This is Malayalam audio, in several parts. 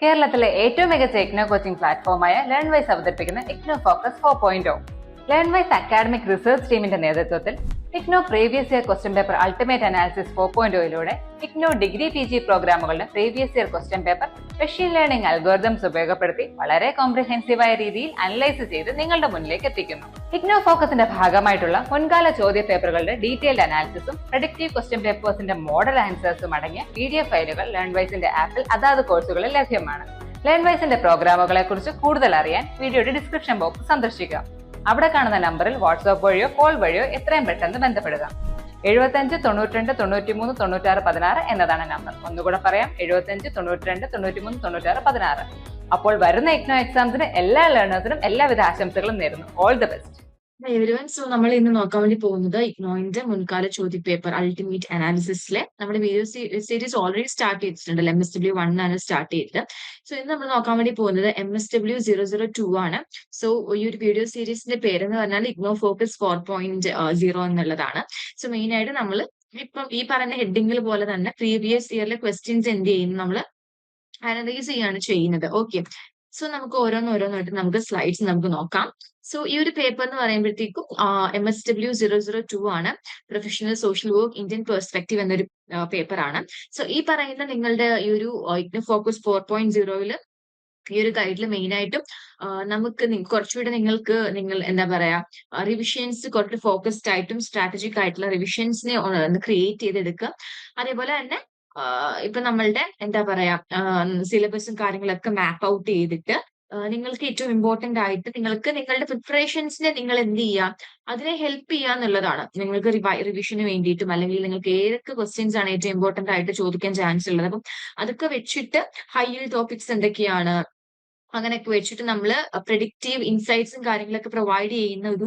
കേരളത്തിലെ ഏറ്റവും മികച്ച ഇഗ്നോ കോച്ചിംഗ് പ്ലാറ്റ്ഫോമായ ലേൺവൈസ് അവതരിപ്പിക്കുന്ന IGNOU focus 4.0. Learnwise academic research ടീമിന്റെ നേതൃത്വത്തിൽ IGNOU previous year question paper ultimate analysis 4.0യിലൂടെ ഇഗ്നോ ഡിഗ്രി PG പ്രോഗ്രാമുകളുടെ previous year question paper machine learning algorithms ഉപയോഗപ്പെടുത്തി വളരെ കോംപ്രിഹെൻസീവായ രീതിയിൽ അനലൈസ് ചെയ്ത് നിങ്ങളുടെ മുന്നിലേക്ക് എത്തിക്കുന്നു. ഇഗ്നോ ഫോക്കസിന്റെ ഭാഗമായിട്ടുള്ള മുൻകാല ചോദ്യ പേപ്പറുകളുടെ ഡീറ്റെയിൽഡ് അനാലിസിസും പ്രഡിക്റ്റീവ് ക്വസ്റ്റ്യൻ പേപ്പേഴ്സിന്റെ മോഡൽ ആൻസേഴ്സും അടങ്ങിയ PDF ഫയലുകൾ ലേൺവൈസിന്റെ ആപ്പിൽ അതാത് കോഴ്സുകളിൽ ലഭ്യമാണ്. ലേൺവൈസിന്റെ പ്രോഗ്രാമുകളെ കുറിച്ച് കൂടുതൽ അറിയാൻ വീഡിയോയുടെ ഡിസ്ക്രിപ്ഷൻ ബോക്സ് സന്ദർശിക്കുക. അവിടെ കാണുന്ന നമ്പറിൽ വാട്സ്ആപ്പ് വഴിയോ കോൾ വഴിയോ എത്രയും പെട്ടെന്ന് ബന്ധപ്പെടുക. 75 92 93 96 16 എന്നതാണ് നമ്പർ. ഒന്നുകൂടെ പറയാം, 75 92 93 96 16. അപ്പോൾ വരുന്ന ഇഗ്നോ എക്സാംസിന് എല്ലാ ലേണേഴ്സിനും എല്ലാവിധ ആശംസകളും നേരുന്നു. All the best. Everyone, so നമ്മൾ ഇന്ന് നോക്കാൻ വേണ്ടി പോകുന്നത് ഇഗ്നോയിന്റെ മുൻകാല ചോദ്യ പേപ്പർ അൾട്ടിമേറ്റ് അനാലിസിസിലെ നമ്മുടെ വീഡിയോ സീരീസ് ഓൾറെഡി സ്റ്റാർട്ട് ചെയ്തിട്ടുണ്ട്. MSW1 ആണ് സ്റ്റാർട്ട് ചെയ്തത്. സോ ഇന്ന് നമ്മൾ നോക്കാൻ വേണ്ടി പോകുന്നത് MSW002 ആണ്. സോ ഈ ഒരു വീഡിയോ സീരീസിന്റെ പേരെന്ന് പറഞ്ഞാൽ ഇഗ്നോ ഫോക്കസ് 4.0 എന്നുള്ളതാണ്. സോ മെയിൻ ആയിട്ട് നമ്മൾ ഇപ്പം ഈ പറയുന്ന ഹെഡിങ്ങിൽ പോലെ തന്നെ പ്രീവിയസ് ഇയറിലെ ക്വസ്റ്റ്യൻസ് എന്ത് ചെയ്യുന്നു, നമ്മൾ അനലൈസ് ചെയ്യാണ് ചെയ്യുന്നത്. ഓക്കെ, സോ നമുക്ക് ഓരോന്നോരോന്നായിട്ട് നമുക്ക് സ്ലൈഡ്സ് നമുക്ക് നോക്കാം. സോ ഈ ഒരു പേപ്പർ എന്ന് പറയുമ്പോഴത്തേക്കും MSW002 ആണ്, professional social work Indian perspective എന്നൊരു പേപ്പർ ആണ്. സോ ഈ പറയുന്ന നിങ്ങളുടെ ഈ ഒരു ഇഗ്നോ ഫോക്കസ് 4.0 ഈ ഒരു ഗൈഡിൽ മെയിൻ ആയിട്ടും നമുക്ക് കുറച്ചുകൂടെ നിങ്ങൾ എന്താ പറയാ റിവിഷൻസ് കുറച്ച് ഫോക്കസ്ഡ് ആയിട്ടും സ്ട്രാറ്റജിക് ആയിട്ടുള്ള റിവിഷൻസിനെ ക്രിയേറ്റ് ചെയ്തെടുക്കുക. അതേപോലെ തന്നെ ഇപ്പൊ നമ്മളുടെ എന്താ പറയാ സിലബസും കാര്യങ്ങളൊക്കെ മാപ്പ് ഔട്ട് ചെയ്തിട്ട് നിങ്ങൾക്ക് ഏറ്റവും ഇമ്പോർട്ടന്റ് ആയിട്ട് നിങ്ങൾക്ക് നിങ്ങളുടെ പ്രിപ്പറേഷൻസിനെ നിങ്ങൾ എന്ത് ചെയ്യുക, അതിനെ ഹെൽപ്പ് ചെയ്യുക എന്നുള്ളതാണ്. നിങ്ങൾക്ക് റിവിഷന് വേണ്ടിയിട്ടും അല്ലെങ്കിൽ നിങ്ങൾക്ക് ഏതൊക്കെ ക്വസ്റ്റ്യൻസ് ആണ് ഏറ്റവും ഇമ്പോർട്ടന്റ് ആയിട്ട് ചോദിക്കാൻ ചാൻസ് ഉള്ളത്, അപ്പം അതൊക്കെ വെച്ചിട്ട് ഹൈ ടോപ്പിക്സ് എന്തൊക്കെയാണ് അങ്ങനെയൊക്കെ വെച്ചിട്ട് നമ്മൾ പ്രെഡിക്റ്റീവ് ഇൻസൈറ്റ്സും കാര്യങ്ങളൊക്കെ പ്രൊവൈഡ് ചെയ്യുന്ന ഒരു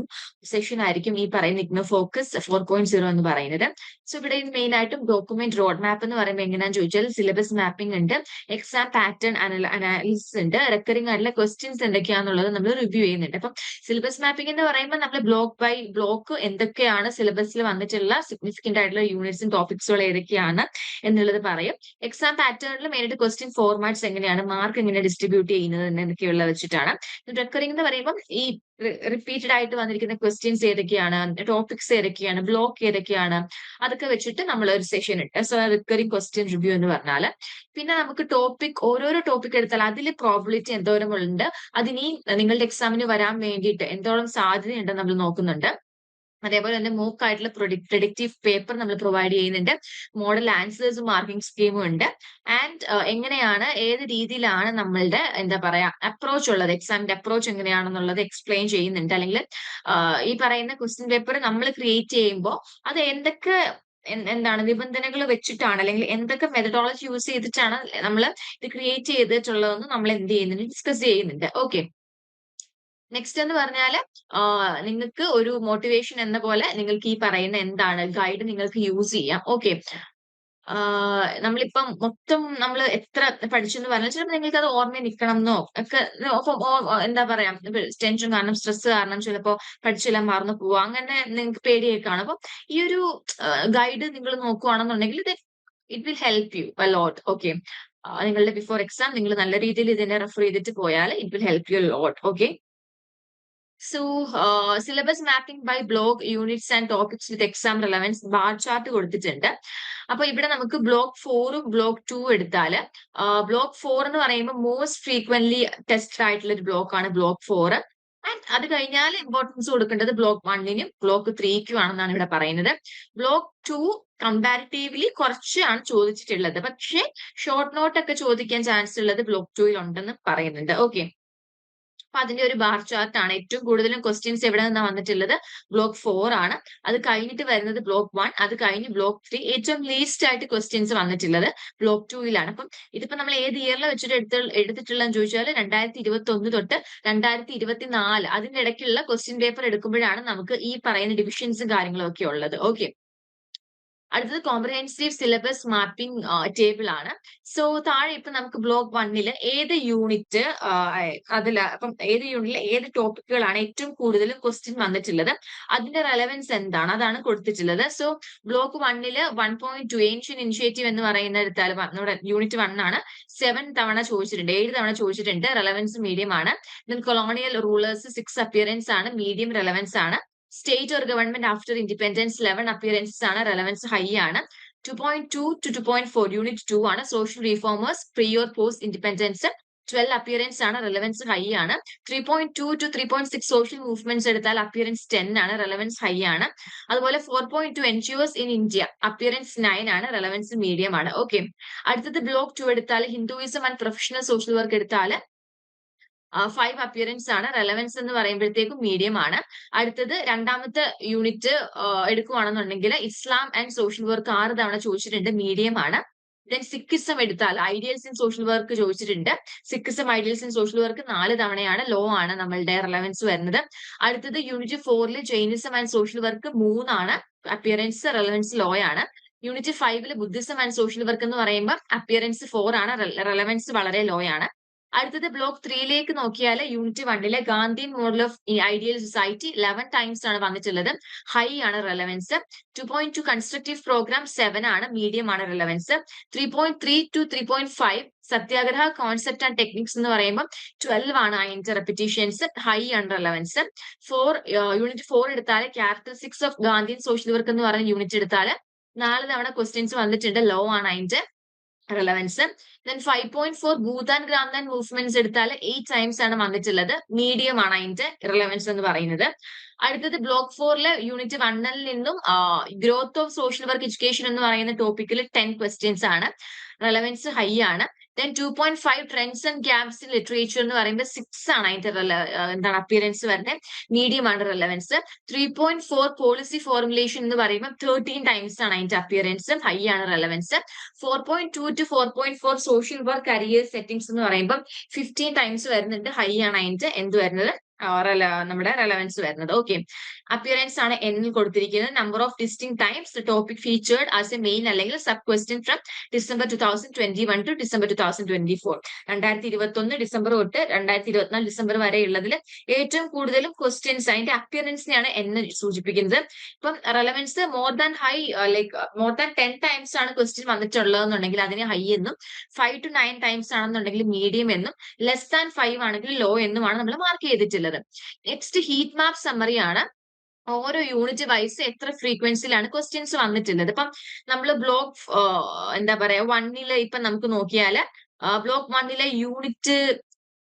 സെഷൻ ആയിരിക്കും ഈ പറയുന്ന ഇഗ്നോ ഫോക്കസ് 4.0 എന്ന് പറയുന്നത്. സോ ഇവിടെ മെയിൻ ആയിട്ടും ഡോക്യുമെന്റ് റോഡ് മാപ്പ് എന്ന് പറയുമ്പോൾ എങ്ങനെയാണെന്ന് ചോദിച്ചാൽ സിലബസ് മാപ്പിംഗ് ഉണ്ട്, എക്സാം പാറ്റേൺ അനാലിസിസ് ഉണ്ട്, റെക്കറിംഗ് ആയിട്ടുള്ള ക്വസ്റ്റ്യൻസ് എന്തൊക്കെയാണെന്നുള്ളത് നമ്മൾ റിവ്യൂ ചെയ്യുന്നുണ്ട്. അപ്പം സിലബസ് മാപ്പിംഗ് എന്ന് പറയുമ്പോൾ നമ്മൾ ബ്ലോക്ക് ബൈ ബ്ലോക്ക് എന്തൊക്കെയാണ് സിലബസിൽ വന്നിട്ടുള്ള സിഗ്നിഫിക്കന്റ് ആയിട്ടുള്ള യൂണിറ്റ്സും ടോപ്പിക്സുകൾ ഏതൊക്കെയാണ് എന്നുള്ളത് പറയും. എക്സാം പാറ്റേണിൽ മെയിനായിട്ട് ക്വസ്റ്റ്യൻ ഫോർമാറ്റ്സ് എങ്ങനെയാണ്, മാർക്ക് എങ്ങനെ ഡിസ്ട്രിബ്യൂട്ട് ചെയ്യുന്നത് എന്നൊക്കെയുള്ള വെച്ചിട്ടാണ്. റെക്കറിംഗ് എന്ന് പറയുമ്പോൾ ഈ റിപ്പീറ്റഡ് ആയിട്ട് വന്നിരിക്കുന്ന ക്വസ്റ്റ്യൻസ് ഏതൊക്കെയാണ്, ടോപ്പിക്സ് ഏതൊക്കെയാണ്, ബ്ലോക്ക് ഏതൊക്കെയാണ്, അതൊക്കെ വെച്ചിട്ട് നമ്മൾ ഒരു സെഷൻ ഇട്ട് സോ റിക്കറിംഗ് ക്വസ്റ്റ്യൻ റിവ്യൂ എന്ന് പറഞ്ഞാല്. പിന്നെ നമുക്ക് ടോപ്പിക് ഓരോരോ ടോപ്പിക് എടുത്താൽ അതിൽ പ്രോബിലിറ്റി എന്തോരം ഉണ്ട്, അതിനി നിങ്ങളുടെ എക്സാമിന് വരാൻ വേണ്ടിയിട്ട് എന്തോളം സാധ്യതയുണ്ടെന്ന് നമ്മൾ നോക്കുന്നുണ്ട്. അതേപോലെ തന്നെ മൂക്ക് ആയിട്ടുള്ള പ്രൊഡിക്റ്റീവ് പേപ്പർ നമ്മൾ പ്രൊവൈഡ് ചെയ്യുന്നുണ്ട്, മോഡൽ ആൻസേഴ്സും മാർക്കിംഗ് സ്കീമും ഉണ്ട്. ആൻഡ് എങ്ങനെയാണ് ഏത് രീതിയിലാണ് നമ്മളുടെ എന്താ പറയാ അപ്രോച്ച് ഉള്ളത്, എക്സാമിന്റെ അപ്രോച്ച് എങ്ങനെയാണെന്നുള്ളത് എക്സ്പ്ലെയിൻ ചെയ്യുന്നുണ്ട്. അല്ലെങ്കിൽ ഈ പറയുന്ന ക്വസ്റ്റ്യൻ പേപ്പർ നമ്മൾ ക്രിയേറ്റ് ചെയ്യുമ്പോൾ അത് എന്തൊക്കെ എന്താണ് നിബന്ധനകൾ വെച്ചിട്ടാണ് അല്ലെങ്കിൽ എന്തൊക്കെ മെത്തഡോളജി യൂസ് ചെയ്തിട്ടാണ് നമ്മൾ ഇത് ക്രിയേറ്റ് ചെയ്തിട്ടുള്ളതെന്ന് നമ്മൾ എന്ത് ചെയ്യുന്നുണ്ട്, ഡിസ്കസ് ചെയ്യുന്നുണ്ട്. ഓക്കെ, നെക്സ്റ്റ് എന്ന് പറഞ്ഞാല് നിങ്ങൾക്ക് ഒരു മോട്ടിവേഷൻ എന്ന പോലെ നിങ്ങൾക്ക് ഈ പറയുന്ന എന്താണ് ഗൈഡ് നിങ്ങൾക്ക് യൂസ് ചെയ്യാം. ഓക്കെ, നമ്മളിപ്പം മൊത്തം നമ്മൾ എത്ര പഠിച്ചു എന്ന് പറഞ്ഞാൽ ചിലപ്പോൾ നിങ്ങൾക്ക് അത് ഓർമ്മ നിൽക്കണം എന്നോ ഒക്കെ എന്താ പറയാ ടെൻഷൻ കാരണം സ്ട്രെസ് കാരണം ചിലപ്പോൾ പഠിച്ചെല്ലാം മറന്നു പോവുക, അങ്ങനെ നിങ്ങൾക്ക് പേടിയൊക്കെ കാണും. അപ്പം ഈ ഒരു ഗൈഡ് നിങ്ങൾ നോക്കുകയാണെന്നുണ്ടെങ്കിൽ it will help you a lot. Okay, നിങ്ങളുടെ ബിഫോർ എക്സാം നിങ്ങൾ നല്ല രീതിയിൽ ഇതിനെ റെഫർ ചെയ്തിട്ട് പോയാൽ it will help you lot. Okay, so syllabus mapping by block units and topics with exam relevance bar chart കൊടുത്തിട്ടുണ്ട്. അപ്പൊ ഇവിടെ നമുക്ക് ബ്ലോക്ക് 4ഉം ബ്ലോക്ക് 2 എടുത്താല് ബ്ലോക്ക് 4 എന്ന് പറയുമ്പോൾ മോസ്റ്റ് ഫ്രീക്വന്റ്ലി ടെസ്റ്റഡ് ആയിട്ടുള്ള ഒരു ബ്ലോക്ക് ആണ് ബ്ലോക്ക് 4. ആൻഡ് അത് കഴിഞ്ഞാൽ ഇമ്പോർട്ടൻസ് കൊടുക്കേണ്ടത് ബ്ലോക്ക് 1നും ബ്ലോക്ക് 3ക്കും ആണെന്നാണ് ഇവിടെ പറയുന്നത്. ബ്ലോക്ക് 2 കമ്പാരിറ്റീവ്ലി കുറച്ചാണ് ചോദിച്ചിട്ടുള്ളത്, പക്ഷേ ഷോർട്ട് നോട്ട് ഒക്കെ ചോദിക്കാൻ ചാൻസ് ഉള്ളത് ബ്ലോക്ക് 2ൽ ഉണ്ടെന്ന് പറയുന്നുണ്ട്. ഓക്കെ, അപ്പൊ അതിന്റെ ഒരു ബാർ ചാർട്ട് ആണ്. ഏറ്റവും കൂടുതലും ക്വസ്റ്റ്യൻസ് എവിടെ നിന്നാണ് വന്നിട്ടുള്ളത്, ബ്ലോക്ക് 4 ആണ്. അത് കഴിഞ്ഞിട്ട് വരുന്നത് ബ്ലോക്ക് 1, അത് കഴിഞ്ഞ് ബ്ലോക്ക് 3. ഏറ്റവും ലീസ്റ്റ് ആയിട്ട് ക്വസ്റ്റ്യൻസ് വന്നിട്ടുള്ളത് ബ്ലോക്ക് 2ലാണ്. അപ്പം ഇതിപ്പോ നമ്മൾ ഏത് ഇയറിൽ വെച്ചിട്ട് എടുത്തിട്ടുള്ളതെന്ന് ചോദിച്ചാൽ 2021 തൊട്ട് 2024 അതിന്റെ ഇടയ്ക്കുള്ള ക്വസ്റ്റ്യൻ പേപ്പർ എടുക്കുമ്പോഴാണ് നമുക്ക് ഈ പറയുന്ന ഡിവിഷൻസും കാര്യങ്ങളും ഒക്കെ ഉള്ളത്. ഓക്കെ, അടുത്തത് കോംപ്രഹെൻസീവ് സിലബസ് മാപ്പിംഗ് ടേബിൾ ആണ്. സോ താഴെ ഇപ്പൊ നമുക്ക് ബ്ലോക്ക് 1 ഏത് യൂണിറ്റ് അപ്പം ഏത് യൂണിറ്റിൽ ഏത് ടോപ്പിക്കുകളാണ് ഏറ്റവും കൂടുതൽ ക്വസ്റ്റ്യൻ വന്നിട്ടുള്ളത്, അതിന്റെ റെലവൻസ് എന്താണ്, അതാണ് കൊടുത്തിട്ടുള്ളത്. സോ ബ്ലോക്ക് 1 1.2 ഏൻഷ്യൻ ഇനിഷ്യേറ്റീവ് എന്ന് പറയുന്ന എടുത്താൽ നമ്മുടെ യൂണിറ്റ് 1 ആണ്. 7 തവണ ചോദിച്ചിട്ടുണ്ട്, 7 തവണ ചോദിച്ചിട്ടുണ്ട്. റെലവൻസ് മീഡിയം ആണ്. ദെൻ കൊളോണിയൽ റൂളേഴ്സ് 6 അപ്പിയറൻസ് ആണ്, മീഡിയം റെലവൻസ് ആണ്. State or government after independence 11 appearances ആണ്, റെലവൻസ് ഹൈ ആണ്. 2.2 to 2.4 യൂണിറ്റ് 2 ആണ്. Social reformers pre or post independence 12 appearance ആണ്, റെലവൻസ് ഹൈ ആണ്. 3.2 to 3.6 സോഷ്യൽ മൂവ്മെന്റ്സ് എടുത്താൽ അപ്പിയറൻസ് 10 ആണ്, റെലവൻസ് ഹൈ ആണ്. അതുപോലെ 4.2 എൻജിഒസ് ഇൻ ഇന്ത്യ അപ്പിയറൻസ് 9 ആണ്, റെലവൻസ് മീഡിയം ആണ്. ഓക്കെ, അടുത്തത് ബ്ലോക്ക് 2 എടുത്താൽ Hinduism and professional social work എടുത്താൽ 5 അപ്പിയറൻസ് ആണ്, റെലവൻസ് എന്ന് പറയുമ്പോഴത്തേക്കും മീഡിയം ആണ്. അടുത്തത് രണ്ടാമത്തെ യൂണിറ്റ് എടുക്കുവാണെന്നുണ്ടെങ്കിൽ ഇസ്ലാം ആൻഡ് സോഷ്യൽ വർക്ക് 6 തവണ ചോദിച്ചിട്ടുണ്ട്, മീഡിയം ആണ്. ദെൻ സിക്കിസം എടുത്താൽ ഐഡിയൽസ് ഇൻ സോഷ്യൽ വർക്ക് ചോദിച്ചിട്ടുണ്ട്. സിക്കിസം ഐഡിയൽസ് ഇൻ സോഷ്യൽ വർക്ക് 4 തവണയാണ്, ലോ ആണ് നമ്മളുടെ റെലവൻസ് വരുന്നത്. അടുത്തത് unit 4 Jainism and social work 3 ആണ്, അപ്പിയറൻസ് റെലവൻസ് ലോ ആണ്. Unit 5 Buddhism and social work എന്ന് പറയുമ്പോൾ അപ്പിയറൻസ് 4 ആണ്, റെലവൻസ് വളരെ ലോ ആണ്. അടുത്തത് ബ്ലോക്ക് 3 നോക്കിയാൽ unit 1 Gandhian model of ideal society 11 times ആണ് വന്നിട്ടുള്ളത്, ഹൈ ആണ് റെലവൻസ്. 2.2 കൺസ്ട്രക്റ്റീവ് പ്രോഗ്രാം 7 ആണ്, മീഡിയം ആണ് relevance. 3.3 to 3.5 Satyagraha concept and techniques എന്ന് പറയുമ്പോൾ 12 ആണ് അതിന്റെ റെപ്പിറ്റീഷൻസ്, ഹൈ ആണ് റെലവൻസ്. യൂണിറ്റ് 4 എടുത്താൽ characteristics of Gandhian social work എന്ന് പറയുന്ന യൂണിറ്റ് എടുത്താൽ 4 തവണ ക്വസ്റ്റ്യൻസ് വന്നിട്ടുണ്ട്, ലോ ആണ് അതിന്റെ relevance. Then 5.4 booth and gram and movements എടുത്താൽ 8 ടൈംസ് ആണ് വന്നിട്ടുള്ളത്, മീഡിയം ആണ് അതിന്റെ റെലവൻസ് എന്ന് പറയുന്നത്. അടുത്തത് ബ്ലോക്ക് 4 യൂണിറ്റ് 1 നിന്നും growth of social work education എന്ന് പറയുന്ന ടോപ്പിക്കിൽ 10 ക്വസ്റ്റ്യൻസ് ആണ്, റെലവൻസ് ഹൈ ആണ്. Then 2.5 trends and gaps in literature എന്ന് പറയുമ്പോൾ 6 ആണ് അതിന്റെ അപ്പിയറൻസ് വരുന്നത്, മീഡിയം ആണ് റെലവൻസ്. 3.4 പോളിസി ഫോർമുലേഷൻ എന്ന് പറയുമ്പോൾ 13 ടൈംസ് ആണ് അതിന്റെ അപ്പിയറൻസ്, ഹൈ ആണ് relevance. 4.2 to 4.4 social work career settings എന്ന് പറയുമ്പോൾ 15 ടൈംസ് വരുന്നുണ്ട്, ഹൈ ആണ് അതിന്റെ എന്ത് വരുന്നത്, നമ്മുടെ റെലവൻസ് വരുന്നത്. ഓക്കെ, അപ്പിയറൻസ് ആണ് എന്നിൽ കൊടുത്തിരിക്കുന്നത്. Number of distinct times topic featured as a main അല്ലെങ്കിൽ sub question from December 2021 to December 2024. 2021 December തൊട്ട് 2024 ഡിസംബർ വരെ ഉള്ളതിൽ ഏറ്റവും കൂടുതലും ക്വസ്റ്റ്യൻസ് അതിന്റെ അപ്പിയറൻസിനെയാണ് എന്ന് സൂചിപ്പിക്കുന്നത്. ഇപ്പം റെലവൻസ് മോർ ദാൻ 10 ടൈംസ് ആണ് ക്വസ്റ്റ്യൻ വന്നിട്ടുള്ളതെന്നുണ്ടെങ്കിൽ അതിന് ഹൈ എന്നും, 5 to 9 ടൈംസ് ആണെന്നുണ്ടെങ്കിൽ മീഡിയം എന്നും, ലെസ് ദാൻ 5 ആണെങ്കിൽ ലോ എന്നുമാണ് നമ്മൾ മാർക്ക് ചെയ്തിട്ടുള്ളത്. നെക്സ്റ്റ് ഹീറ്റ് മാപ്പ് സമ്മറി ആണ്. ഓരോ യൂണിറ്റ് വൈസ് എത്ര ഫ്രീക്വൻസിയിലാണ് ക്വസ്റ്റ്യൻസ് വന്നിട്ടുള്ളത്. ഇപ്പം നമ്മൾ ബ്ലോക്ക് 1 ഇപ്പൊ നമുക്ക് നോക്കിയാല് ബ്ലോക്ക് 1 യൂണിറ്റ്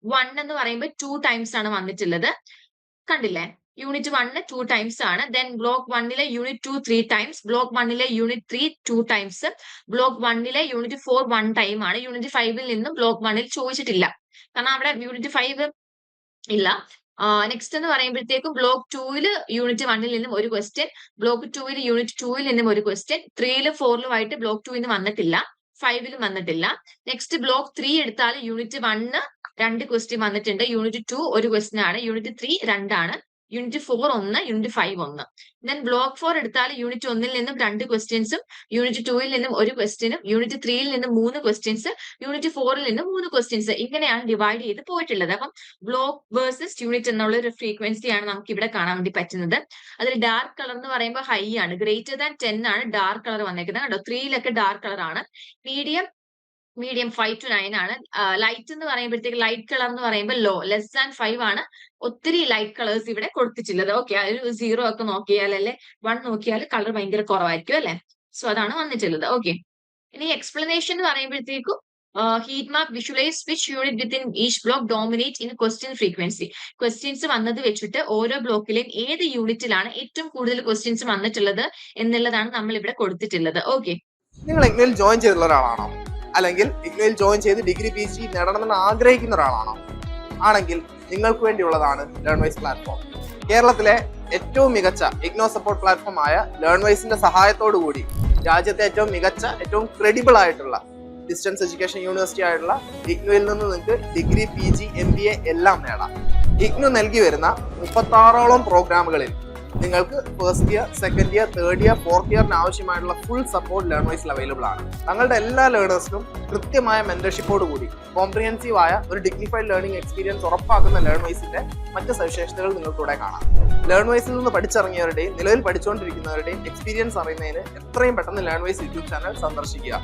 1 എന്ന് പറയുമ്പോൾ 2 ടൈംസ് ആണ് വന്നിട്ടുള്ളത്, കണ്ടില്ലേ? യൂണിറ്റ് 1 2 ടൈംസ് ആണ്. Then block 1 unit 2 3 times, block 1 unit 3 2 times, block 1 unit 4 1 time ആണ്. യൂണിറ്റ് 5 നിന്നും ബ്ലോക്ക് 1 ചോദിച്ചിട്ടില്ല, കാരണം അവിടെ യൂണിറ്റ് 5 ഇല്ല. നെക്സ്റ്റ് എന്ന് പറയുമ്പോഴത്തേക്കും ബ്ലോക്ക് 2 യൂണിറ്റ് 1 നിന്നും ഒരു ക്വസ്റ്റ്യൻ, ബ്ലോക്ക് 2 യൂണിറ്റ് 2 നിന്നും ഒരു ക്വസ്റ്റ്യൻ, 3 4 ആയിട്ട് ബ്ലോക്ക് 2 വന്നിട്ടില്ല, 5 വന്നിട്ടില്ല. നെക്സ്റ്റ് ബ്ലോക്ക് 3 എടുത്താൽ യൂണിറ്റ് 1 2 ക്വസ്റ്റ്യൻ വന്നിട്ടുണ്ട്, യൂണിറ്റ് 2 ഒരു ക്വസ്റ്റ്യൻ ആണ്, യൂണിറ്റ് 3 2 ആണ്, യൂണിറ്റ് 4 1, യൂണിറ്റ് 5 1. ദെൻ ബ്ലോക്ക് 4 എടുത്താൽ യൂണിറ്റ് 1 നിന്നും 2 ക്വസ്റ്റ്യൻസും, യൂണിറ്റ് 2 നിന്നും ഒരു ക്വസ്റ്റ്യനും, യൂണിറ്റ് 3 നിന്നും 3 ക്വസ്റ്റ്യൻസ്, യൂണിറ്റ് 4 നിന്നും 3 ക്വസ്റ്റ്യൻസ്, ഇങ്ങനെയാണ് ഡിവൈഡ് ചെയ്ത് പോയിട്ടുള്ളത്. അപ്പം ബ്ലോക്ക് വേഴ്സസ് യൂണിറ്റ് എന്നുള്ള ഒരു ഫ്രീക്വൻസിയാണ് നമുക്ക് ഇവിടെ കാണാൻ വേണ്ടി പറ്റുന്നത്. അതിൽ ഡാർക്ക് കളർ എന്ന് പറയുമ്പോൾ ഹൈ ആണ്, ഗ്രേറ്റർ ദാൻ 10 ആണ് ഡാർക്ക് കളർ വന്നേക്കുന്നത് കേട്ടോ. 3 ഡാർക്ക് കളർ ആണ്. മീഡിയം 5 to 9 ആണ്. ലൈറ്റ് എന്ന് പറയുമ്പോഴത്തേക്ക് ലൈറ്റ് കളർ എന്ന് പറയുമ്പോൾ ലോ, ലെസ് ദാൻ 5 ആണ്. ഒത്തിരി ലൈറ്റ് കളേഴ്സ് ഇവിടെ കൊടുത്തിട്ടുള്ളത്. ഓക്കെ, ഒരു 0 ഒക്കെ നോക്കിയാൽ അല്ലെ 1 നോക്കിയാൽ കളർ ഭയങ്കര കുറവായിരിക്കും അല്ലെ. സോ അതാണ് വന്നിട്ടുള്ളത്. ഓക്കെ, ഇനി എക്സ്പ്ലനേഷൻ എന്ന് പറയുമ്പോഴത്തേക്കും heat map visualise which unit within each block dominate in question frequency. Questions വന്നത് വെച്ചിട്ട് ഓരോ ബ്ലോക്കിലെയും ഏത് യൂണിറ്റിലാണ് ഏറ്റവും കൂടുതൽ ക്വസ്റ്റ്യൻസ് വന്നിട്ടുള്ളത് എന്നുള്ളതാണ് നമ്മൾ ഇവിടെ കൊടുത്തിട്ടുള്ളത്. ഓക്കെ, നിങ്ങൾ ഇഗ്നോയിൽ ജോയിൻ ചെയ്തിട്ടുള്ള ഒരാളാണോ, അല്ലെങ്കിൽ ഇഗ്നോയിൽ ജോയിൻ ചെയ്ത് ഡിഗ്രി PhD നേടണമെന്ന് ആഗ്രഹിക്കുന്ന ഒരാളാണോ? ആണെങ്കിൽ നിങ്ങൾക്ക് വേണ്ടിയുള്ളതാണ് ലേൺവൈസ് പ്ലാറ്റ്ഫോം. കേരളത്തിലെ ഏറ്റവും മികച്ച ഇഗ്നോ സപ്പോർട്ട് പ്ലാറ്റ്ഫോം ആയ ലേൺവൈസിന്റെ സഹായത്തോടു കൂടി രാജ്യത്തെ ഏറ്റവും മികച്ച, ഏറ്റവും ക്രെഡിബിൾ ആയിട്ടുള്ള ഡിസ്റ്റൻസ് എഡ്യൂക്കേഷൻ യൂണിവേഴ്സിറ്റി ആയിട്ടുള്ള ഇഗ്നോയിൽ നിന്ന് നിങ്ങൾക്ക് ഡിഗ്രി PG MBA എല്ലാം നേടാം. ഇഗ്നോ നൽകി വരുന്ന 36ഓളം പ്രോഗ്രാമുകളിൽ നിങ്ങൾക്ക് first year, second year, third year, fourth ഇയറിന് ആവശ്യമായിട്ടുള്ള ഫുൾ സപ്പോർട്ട് ലേൺവൈസിൽ അവൈലബിൾ ആണ്. തങ്ങളുടെ എല്ലാ ലേണേഴ്സിനും കൃത്യമായ മെന്റർഷിപ്പോട് കൂടി കോംപ്രിഹെൻസീവ് ആയ ഒരു ഡിഗ്നിഫൈഡ് ലേണിംഗ് എക്സ്പീരിയൻസ് ഉറപ്പാക്കുന്ന ലേൺവൈസിന്റെ മറ്റ് സവിശേഷതകൾ നിങ്ങൾക്ക് ഇവിടെ കാണാം. ലേൺവൈസിൽ നിന്ന് പഠിച്ചിറങ്ങിയവരുടെയും നിലവിൽ പഠിച്ചുകൊണ്ടിരിക്കുന്നവരുടെയും എക്സ്പീരിയൻസ് അറിയുന്നതിന് എത്രയും പെട്ടെന്ന് ലേൺവൈസ് യൂട്യൂബ് ചാനൽ സന്ദർശിക്കുക.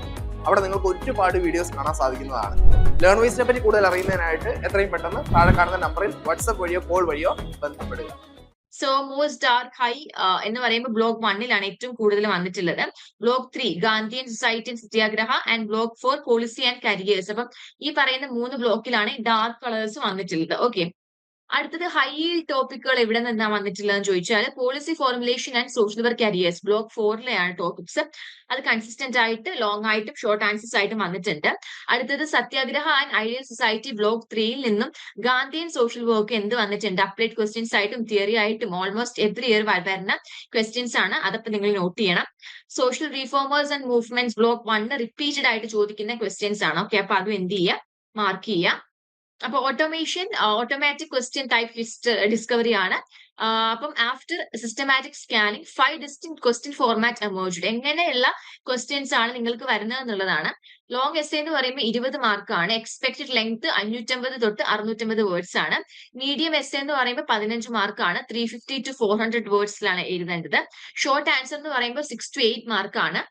അവിടെ നിങ്ങൾക്ക് ഒരുപാട് വീഡിയോസ് കാണാൻ സാധിക്കുന്നതാണ്. ലേൺവൈസിനെ പറ്റി കൂടുതൽ അറിയുന്നതിനായിട്ട് എത്രയും പെട്ടെന്ന് താഴെ കാണുന്ന നമ്പറിൽ വാട്സ്ആപ്പ് വഴിയോ കോൾ വഴിയോ ബന്ധപ്പെടുക. സോ മോസ്റ്റ് ഡാർക്ക് ഹൈ എന്ന് പറയുമ്പോൾ ബ്ലോക്ക് 1 ഏറ്റവും കൂടുതൽ വന്നിട്ടുള്ളത്. Block 3 Gandhian society Satyagraha and block 4 policy and careers. അപ്പം ഈ പറയുന്ന 3 ബ്ലോക്കിലാണ് ഡാർക്ക് കളേഴ്സ് വന്നിട്ടുള്ളത്. ഓക്കെ, അടുത്തത് ഹൈ ടോപ്പിക്കുകൾ എവിടെ നിന്നാണ് വന്നിട്ടുള്ളതെന്ന് ചോദിച്ചാൽ policy formulation and social work careers block 4 topics. അത് കൺസിസ്റ്റന്റ് ആയിട്ട് ലോങ് ആയിട്ടും ഷോർട്ട് ആൻസേഴ്സ് ആയിട്ടും വന്നിട്ടുണ്ട്. അടുത്തത് സത്യാഗ്രഹ ആൻഡ് ഐഡിയൽ സൊസൈറ്റി ബ്ലോക്ക് 3 നിന്നും ഗാന്ധിയൻ സോഷ്യൽ വർക്ക് എന്ത് വന്നിട്ടുണ്ട്, അപ്ഡേറ്റ് ക്വസ്റ്റ്യൻസ് ആയിട്ടും തിയറി ആയിട്ടും ഓൾമോസ്റ്റ് എവറി ഇയർ വരുന്ന ക്വസ്റ്റ്യൻസ് ആണ്. അതൊക്കെ നിങ്ങൾ നോട്ട് ചെയ്യണം. Social reformers and movements block 1 repeated ആയിട്ട് ചോദിക്കുന്ന ക്വസ്റ്റ്യൻസ് ആണ്. ഓക്കെ, അപ്പൊ അതും എന്ത് ചെയ്യുക, മാർക്ക് ചെയ്യുക. അപ്പൊ ഓട്ടോമാറ്റിക് ക്വസ്റ്റ്യൻ ടൈപ്പ് ഡിസ്കവറി ആണ്. അപ്പം after systematic scanning 5 distinct question format emerged. എങ്ങനെയുള്ള ക്വസ്റ്റ്യൻസ് ആണ് നിങ്ങൾക്ക് വരുന്നത് എന്നുള്ളതാണ്. ലോങ് എസ്സേ എന്ന് പറയുമ്പോൾ 20 മാർക്കാണ്. എക്സ്പെക്ടഡ് ലെങ്ത് 550 തൊട്ട് 650 വേർഡ്സ് ആണ്. മീഡിയം എസ്സേ എന്ന് പറയുമ്പോൾ 15 മാർക്കാണ്. 350 to 400 വേർഡ്സിലാണ് എഴുതേണ്ടത്. ഷോർട്ട് ആൻസർ എന്ന് പറയുമ്പോൾ 6 to 8 മാർക്കാണ്.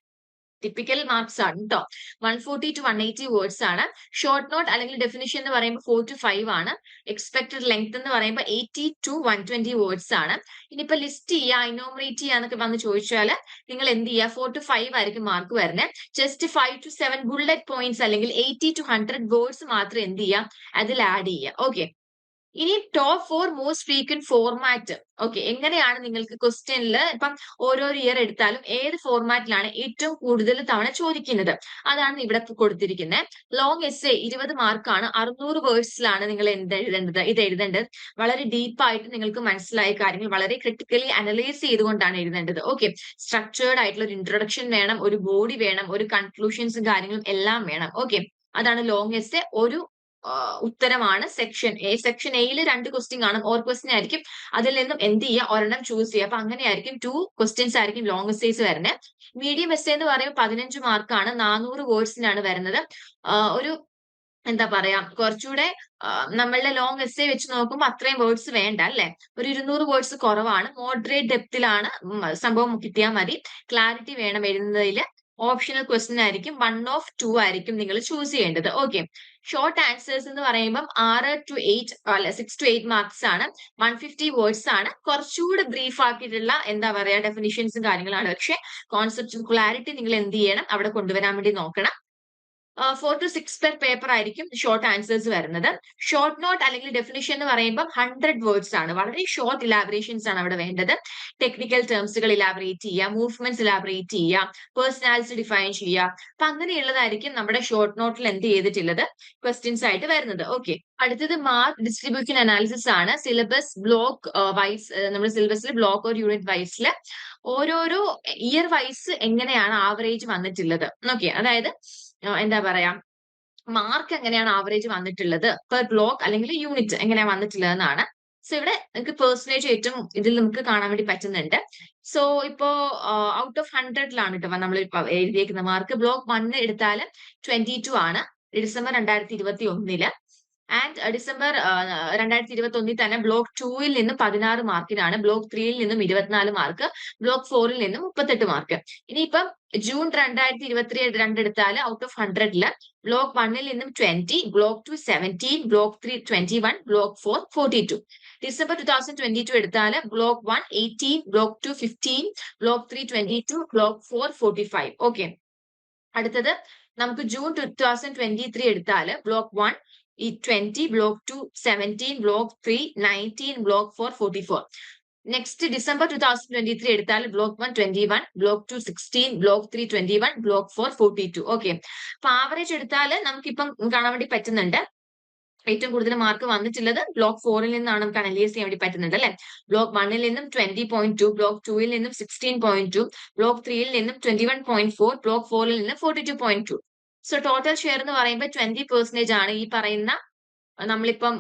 ടിപ്പിക്കൽ മാർക്സ് ആണ് കേട്ടോ. 140 to 180 വേർഡ്സ് ആണ്. ഷോർട്ട് നോട്ട് അല്ലെങ്കിൽ ഡെഫിനിഷൻ എന്ന് പറയുമ്പോൾ 4 to 5 ആണ്. എക്സ്പെക്ടഡ് ലെങ്ത് എന്ന് പറയുമ്പോൾ 80 to 120 വേർഡ്സ് ആണ്. ഇനിയിപ്പോ ലിസ്റ്റ് ചെയ്യുക, ഇനോമറേറ്റ് ചെയ്യുക എന്നൊക്കെ വന്ന് ചോദിച്ചാൽ നിങ്ങൾ എന്ത് ചെയ്യുക, 4 to 5 ആയിരിക്കും മാർക്ക് വരുന്നത്. ജസ്റ്റ് 5 to 7 ബുള്ളറ്റ് പോയിന്റ്സ് അല്ലെങ്കിൽ 80 to 100 വേർഡ്സ് മാത്രം എന്ത് ചെയ്യുക, അതിൽ ആഡ് ചെയ്യുക. ഓക്കെ, ഇനി top 4 most frequent format. Okay, എങ്ങനെയാണ് നിങ്ങൾക്ക് ക്വസ്റ്റ്യനിൽ ഇപ്പം ഓരോ ഇയർ എടുത്താലും ഏത് ഫോർമാറ്റിലാണ് ഏറ്റവും കൂടുതൽ തവണ ചോദിക്കുന്നത്, അതാണ് ഇവിടെ കൊടുത്തിരിക്കുന്നത്. ലോങ് എസ്സേ 20 മാർക്കാണ്. 600 വേർഡ്സിലാണ് നിങ്ങൾ ഇത് എഴുതേണ്ടത്. വളരെ ഡീപ്പായിട്ട് നിങ്ങൾക്ക് മനസ്സിലായ കാര്യങ്ങൾ വളരെ ക്രിട്ടിക്കലി അനലൈസ് ചെയ്തുകൊണ്ടാണ് എഴുതേണ്ടത്. ഓക്കെ, സ്ട്രക്ചേർഡ് ആയിട്ടുള്ള ഒരു ഇൻട്രൊഡക്ഷൻ വേണം, ഒരു ബോഡി വേണം, ഒരു കൺക്ലൂഷൻസും കാര്യങ്ങളും എല്ലാം വേണം. ഓക്കെ, അതാണ് ലോങ് എസ്സേ. ഒരു ഉത്തരമാണ് സെക്ഷൻ എ. സെക്ഷൻ എയിൽ 2 ക്വസ്റ്റ്യൻ കാണും, ഓർ ക്വസ്റ്റ്യൻ ആയിരിക്കും. അതിൽ നിന്നും എന്ത് ചെയ്യുക, ഒരെണ്ണം ചൂസ് ചെയ്യുക. അപ്പൊ അങ്ങനെയായിരിക്കും 2 ക്വസ്റ്റ്യൻസ് ആയിരിക്കും ലോങ് എസ്സേസ് വരുന്നത്. മീഡിയം എസ്സേ എന്ന് പറയുമ്പോൾ 15 മാർക്കാണ്. 400 വേർഡ്സിനാണ് വരുന്നത്. ഒരു എന്താ പറയാ, കുറച്ചുകൂടെ നമ്മളുടെ ലോങ് എസ്സേ വെച്ച് നോക്കുമ്പോൾ അത്രയും വേർഡ്സ് വേണ്ട അല്ലെ, ഒരു 200 വേർഡ്സ് കുറവാണ്. മോഡറേറ്റ് ഡെപ്തിലാണ് സംഭവം കിട്ടിയാൽ മതി. ക്ലാരിറ്റി വേണം എഴുതുന്നതിൽ. ഓപ്ഷണൽ ക്വസ്റ്റ്യൻ ആയിരിക്കും. 1 of 2 ആയിരിക്കും നിങ്ങൾ ചൂസ് ചെയ്യേണ്ടത്. ഓക്കെ, ഷോർട്ട് ആൻസേഴ്സ് എന്ന് പറയുമ്പോൾ 6 to 8 അല്ല 6 to 8 മാർക്സ് ആണ്. 150 വേർഡ്സ് ആണ്. കുറച്ചുകൂടി ബ്രീഫ് ആക്കിയിട്ടുള്ള എന്താ പറയാ ഡെഫിനിഷൻസും കാര്യങ്ങളാണ്. പക്ഷെ കോൺസെപ്റ്റ് ക്ലാരിറ്റി നിങ്ങൾ എന്ത് ചെയ്യണം, അവിടെ കൊണ്ടുവരാൻ വേണ്ടി നോക്കണം. 4 to 6 പെർ പേപ്പർ ആയിരിക്കും ഷോർട്ട് ആൻസേഴ്സ് വരുന്നത്. ഷോർട്ട് നോട്ട് അല്ലെങ്കിൽ ഡെഫിനിഷൻ എന്ന് പറയുമ്പോൾ 100 വേർഡ്സ് ആണ്. വളരെ ഷോർട്ട് ഇലാബറേഷൻസ് ആണ് അവിടെ വേണ്ടത്. ടെക്നിക്കൽ ടേംസുകൾ ഇലാബറേറ്റ് ചെയ്യുക, മൂവ്മെന്റ്സ് ഇലാബറേറ്റ് ചെയ്യുക, പേഴ്സണാലിറ്റി ഡിഫൈൻ ചെയ്യുക. അപ്പൊ അങ്ങനെയുള്ളതായിരിക്കും നമ്മുടെ ഷോർട്ട് നോട്ടിൽ എന്ത് ചെയ്തിട്ടുള്ളത് ക്വസ്റ്റ്യൻസ് ആയിട്ട് വരുന്നത്. ഓക്കെ, അടുത്തത് മാർക്ക് ഡിസ്ട്രിബ്യൂഷൻ അനാലിസിസ് ആണ്. സിലബസ് ബ്ലോക്ക് വൈസ്, നമ്മുടെ സിലബസിൽ ബ്ലോക്ക് ഒരു യൂണിറ്റ് വൈസിൽ ഓരോരോ ഇയർ വൈസ് എങ്ങനെയാണ് ആവറേജ് വന്നിട്ടുള്ളത്. ഓക്കെ, അതായത് എന്താ പറയാ മാർക്ക് എങ്ങനെയാണ് ആവറേജ് വന്നിട്ടുള്ളത് പെർ ബ്ലോക്ക് അല്ലെങ്കിൽ യൂണിറ്റ് എങ്ങനെയാണ് വന്നിട്ടുള്ളത് എന്നാണ്. സോ ഇവിടെ നിങ്ങൾക്ക് പെർസെന്റേജ് ഏറ്റവും ഇതിൽ നമുക്ക് കാണാൻ വേണ്ടി പറ്റുന്നുണ്ട്. സോ ഇപ്പോ ഔട്ട് ഓഫ് 100ലാണ് കേട്ടോ നമ്മൾ എഴുതിയേക്കുന്ന മാർക്ക്. ബ്ലോക്ക് 1 എടുത്താൽ 22 ആണ് ഡിസംബർ 2021. ആൻഡ് ഡിസംബർ 2021 തന്നെ ബ്ലോക്ക് 2ൽ നിന്നും 16 മാർക്കിനാണ്. ബ്ലോക്ക് 3ൽ നിന്നും 24 മാർക്ക്, ബ്ലോക്ക് 4ൽ നിന്നും 38 മാർക്ക്. ഇനിയിപ്പം ജൂൺ 2022 എടുത്താൽ ഔട്ട് ഓഫ് 100ല് ബ്ലോക്ക് 1ൽ നിന്നും 20, ബ്ലോക്ക് 2 17, ബ്ലോക്ക് 3 21, ബ്ലോക്ക് 4 42. ഡിസംബർ 2022 എടുത്താൽ block 1 18, block 2 15, block 3 22, block 4 45. Okay, അടുത്തത് നമുക്ക് ജൂൺ 2023 എടുത്താൽ block 1 20, block 2 17, block 3 19, block 4 44. Next December 2023 എടുത്താൽ block 1 21, block 2 16, block 3 21, block 4 42. Okay, അപ്പൊ ആവറേജ് എടുത്താൽ നമുക്കിപ്പം കാണാൻ വേണ്ടി പറ്റുന്നുണ്ട്. ഏറ്റവും കൂടുതൽ മാർക്ക് വന്നിട്ടുള്ളത് ബ്ലോക്ക് 4ൽ നിന്നാണ് നമുക്ക് അനലൈസ് ചെയ്യാൻ വേണ്ടി പറ്റുന്നുണ്ട് അല്ലെ. ബ്ലോക്ക് 1ൽ നിന്നും 20.2, ബ്ലോക്ക് 2ൽ നിന്നും 16.2, ബ്ലോക്ക് 3ൽ നിന്നും 21.4, ബ്ലോക്ക് 4ൽ നിന്നും 42.2. സോ ടോട്ടൽ ഷെയർ എന്ന് പറയുമ്പോൾ 20% ആണ് ഈ പറയുന്ന നമ്മളിപ്പം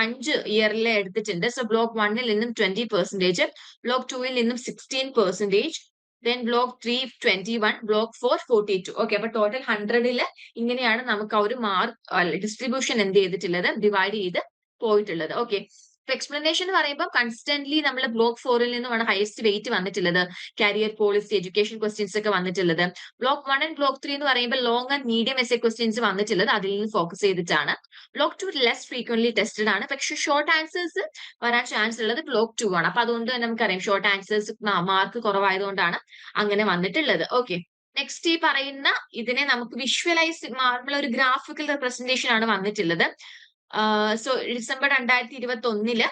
5 ഇയറിലെ എടുത്തിട്ടുണ്ട്. സോ ബ്ലോക്ക് 1-ൽ നിന്നും 20%, ബ്ലോക്ക് 2-ൽ നിന്നും 16%, ദെൻ ബ്ലോക്ക് 3 21, ബ്ലോക്ക് 4 42. ഓക്കെ, അപ്പൊ ടോട്ടൽ 100-ല് ഇങ്ങനെയാണ് നമുക്ക് ആ ഒരു മാർക്ക് ഡിസ്ട്രിബ്യൂഷൻ എന്ത് ചെയ്തിട്ടുള്ളത്, ഡിവൈഡ് ചെയ്ത് പോയിട്ടുള്ളത്. ഓക്കെ, എക്സ്പ്ലനേഷൻ എന്ന് പറയുമ്പോൾ കൺസ്റ്റന്റ്ലി നമ്മൾ ബ്ലോക്ക് 4-ൽ നിന്നുമാണ് ഹയസ്റ്റ് വെയിറ്റ് വന്നിട്ടുള്ളത്. കരിയർ പോളിസി, എഡ്യൂക്കേഷൻ ക്വസ്റ്റ്യൻസ് ഒക്കെ വന്നിട്ടുള്ളത്. ബ്ലോക്ക് 1 ആൻഡ് ബ്ലോക്ക് 3 എന്ന് പറയുമ്പോൾ long and medium essay questions വന്നിട്ടുള്ളത് അതിൽ നിന്ന് ഫോക്കസ് ചെയ്തിട്ടാണ്. ബ്ലോക്ക് 2 ലെസ് ഫ്രീക്വന്റ്ലി ടെസ്റ്റഡ് ആണ്, പക്ഷെ ഷോർട്ട് ആൻസേഴ്സ് വരാൻ ചാൻസ് ഉള്ളത് ബ്ലോക്ക് 2 ആണ്. അപ്പൊ അതുകൊണ്ട് തന്നെ നമുക്കറിയാം ഷോർട്ട് ആൻസേഴ്സ് മാർക്ക് കുറവായതുകൊണ്ടാണ് അങ്ങനെ വന്നിട്ടുള്ളത്. ഓക്കെ, നെക്സ്റ്റ് ഈ പറയുന്ന ഇതിനെ നമുക്ക് വിഷ്വലൈസ് നമ്മളെ ഒരു ഗ്രാഫിക്കൽ റെപ്രസെന്റേഷൻ ആണ് വന്നിട്ടുള്ളത്. സോ ഡിസംബർ 2021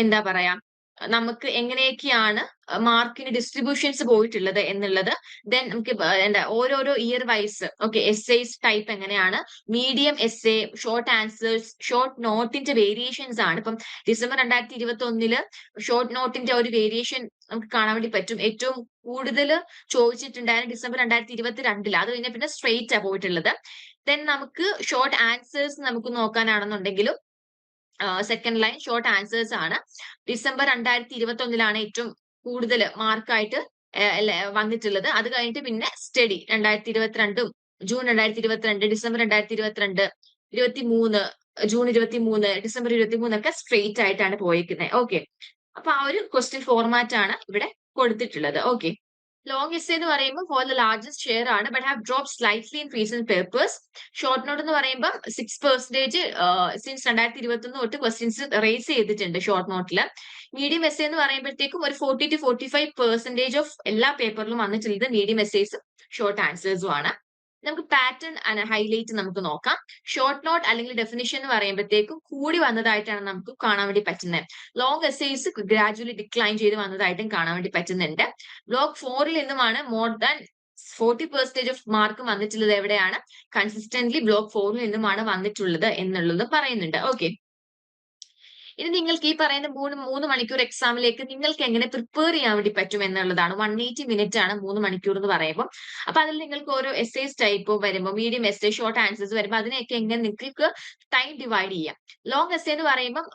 എന്താ പറയാ, നമുക്ക് എങ്ങനെയൊക്കെയാണ് മാർക്കിന് ഡിസ്ട്രിബ്യൂഷൻസ് പോയിട്ടുള്ളത് എന്നുള്ളത്. ദെൻ നമുക്ക് എന്താ ഓരോരോ year wise, okay, essays type എങ്ങനെയാണ്, medium essay, short answers, short നോട്ടിന്റെ വേരിയേഷൻസ് ആണ്. ഇപ്പം ഡിസംബർ 2021 ഷോർട്ട് നോട്ടിന്റെ ഒരു വേരിയേഷൻ നമുക്ക് കാണാൻ വേണ്ടി പറ്റും. ഏറ്റവും കൂടുതൽ ചോദിച്ചിട്ടുണ്ടായിരുന്നു ഡിസംബർ 2022. അത് കഴിഞ്ഞ പിന്നെ സ്ട്രെയിറ്റ് ആ പോയിട്ടുള്ളത്. ദെൻ നമുക്ക് ഷോർട്ട് ആൻസേഴ്സ് നമുക്ക് നോക്കാനാണെന്നുണ്ടെങ്കിലും സെക്കൻഡ് ലൈൻ ഷോർട്ട് ആൻസേഴ്സ് ആണ്. ഡിസംബർ 2021 ഏറ്റവും കൂടുതൽ മാർക്കായിട്ട് വന്നിട്ടുള്ളത്. അത് കഴിഞ്ഞിട്ട് പിന്നെ study 2022, June 2022, December 2022, 23, June 23, December 23 ഒക്കെ സ്ട്രെയിറ്റ് ആയിട്ടാണ് പോയിരിക്കുന്നത്. ഓക്കെ, അപ്പൊ ആ ഒരു ക്വസ്റ്റ്യൻ ഫോർമാറ്റ് ആണ് ഇവിടെ കൊടുത്തിട്ടുള്ളത്. ഓക്കെ, ലോങ് എസ്സേ എന്ന് പറയുമ്പോൾ ഫോർ ദ ലാർജസ്റ്റ് ഷെയർ ആണ്, but have drop slightly in recent papers. Short note എന്ന് പറയുമ്പോൾ 6% സിൻസ് 2021 തൊട്ട് ക്വസ്റ്റ്യൻസ് റേസ് ചെയ്തിട്ടുണ്ട് ഷോർട്ട് നോട്ടില്. മീഡിയം എസ്സേ എന്ന് പറയുമ്പോഴത്തേക്കും ഒരു 40 to 45% ഓഫ് എല്ലാ പേപ്പറിലും വന്നിട്ടുള്ളത് മീഡിയം എസ്സേസും ഷോർട്ട് ആൻസേഴ്സും ആണ്. നമുക്ക് പാറ്റേൺ ഹൈലൈറ്റ് നമുക്ക് നോക്കാം. ഷോർട്ട് നോട്ട് അല്ലെങ്കിൽ ഡെഫിനിഷൻ എന്ന് പറയുമ്പോഴത്തേക്കും കൂടി വന്നതായിട്ടാണ് നമുക്ക് കാണാൻ വേണ്ടി പറ്റുന്നത്. ലോങ് എസ്സേസ് ഗ്രാജുവലി ഡിക്ലൈൻ ചെയ്ത് വന്നതായിട്ടും കാണാൻ വേണ്ടി പറ്റുന്നുണ്ട്. ബ്ലോക്ക് 4-ൽ നിന്നുമാണ് മോർ ദാൻ 40% ഓഫ് മാർക്ക് വന്നിട്ടുള്ളത്. എവിടെയാണ്? കൺസിസ്റ്റന്റ്ലി ബ്ലോക്ക് 4-ൽ നിന്നുമാണ് വന്നിട്ടുള്ളത് എന്നുള്ളത് പറയുന്നുണ്ട്. ഓക്കെ, ഇനി നിങ്ങൾക്ക് ഈ പറയുന്ന 3 മണിക്കൂർ എക്സാമിലേക്ക് നിങ്ങൾക്ക് എങ്ങനെ പ്രിപ്പയർ ചെയ്യാൻ വേണ്ടി പറ്റും എന്നുള്ളതാണ്. 180 മിനിറ്റ് ആണ് 3 മണിക്കൂർ എന്ന് പറയുമ്പോൾ. അപ്പൊ അതിൽ നിങ്ങൾക്ക് ഓരോ എസ്സേസ് ടൈപ്പ് വരുമ്പോൾ, മീഡിയം എസ്സേ, ഷോർട്ട് ആൻസേഴ്സ് വരുമ്പോൾ അതിനെയൊക്കെ എങ്ങനെ നിങ്ങൾക്ക് ടൈം ഡിവൈഡ് ചെയ്യാം. ലോങ് എസ്സേ എന്ന് പറയുമ്പോൾ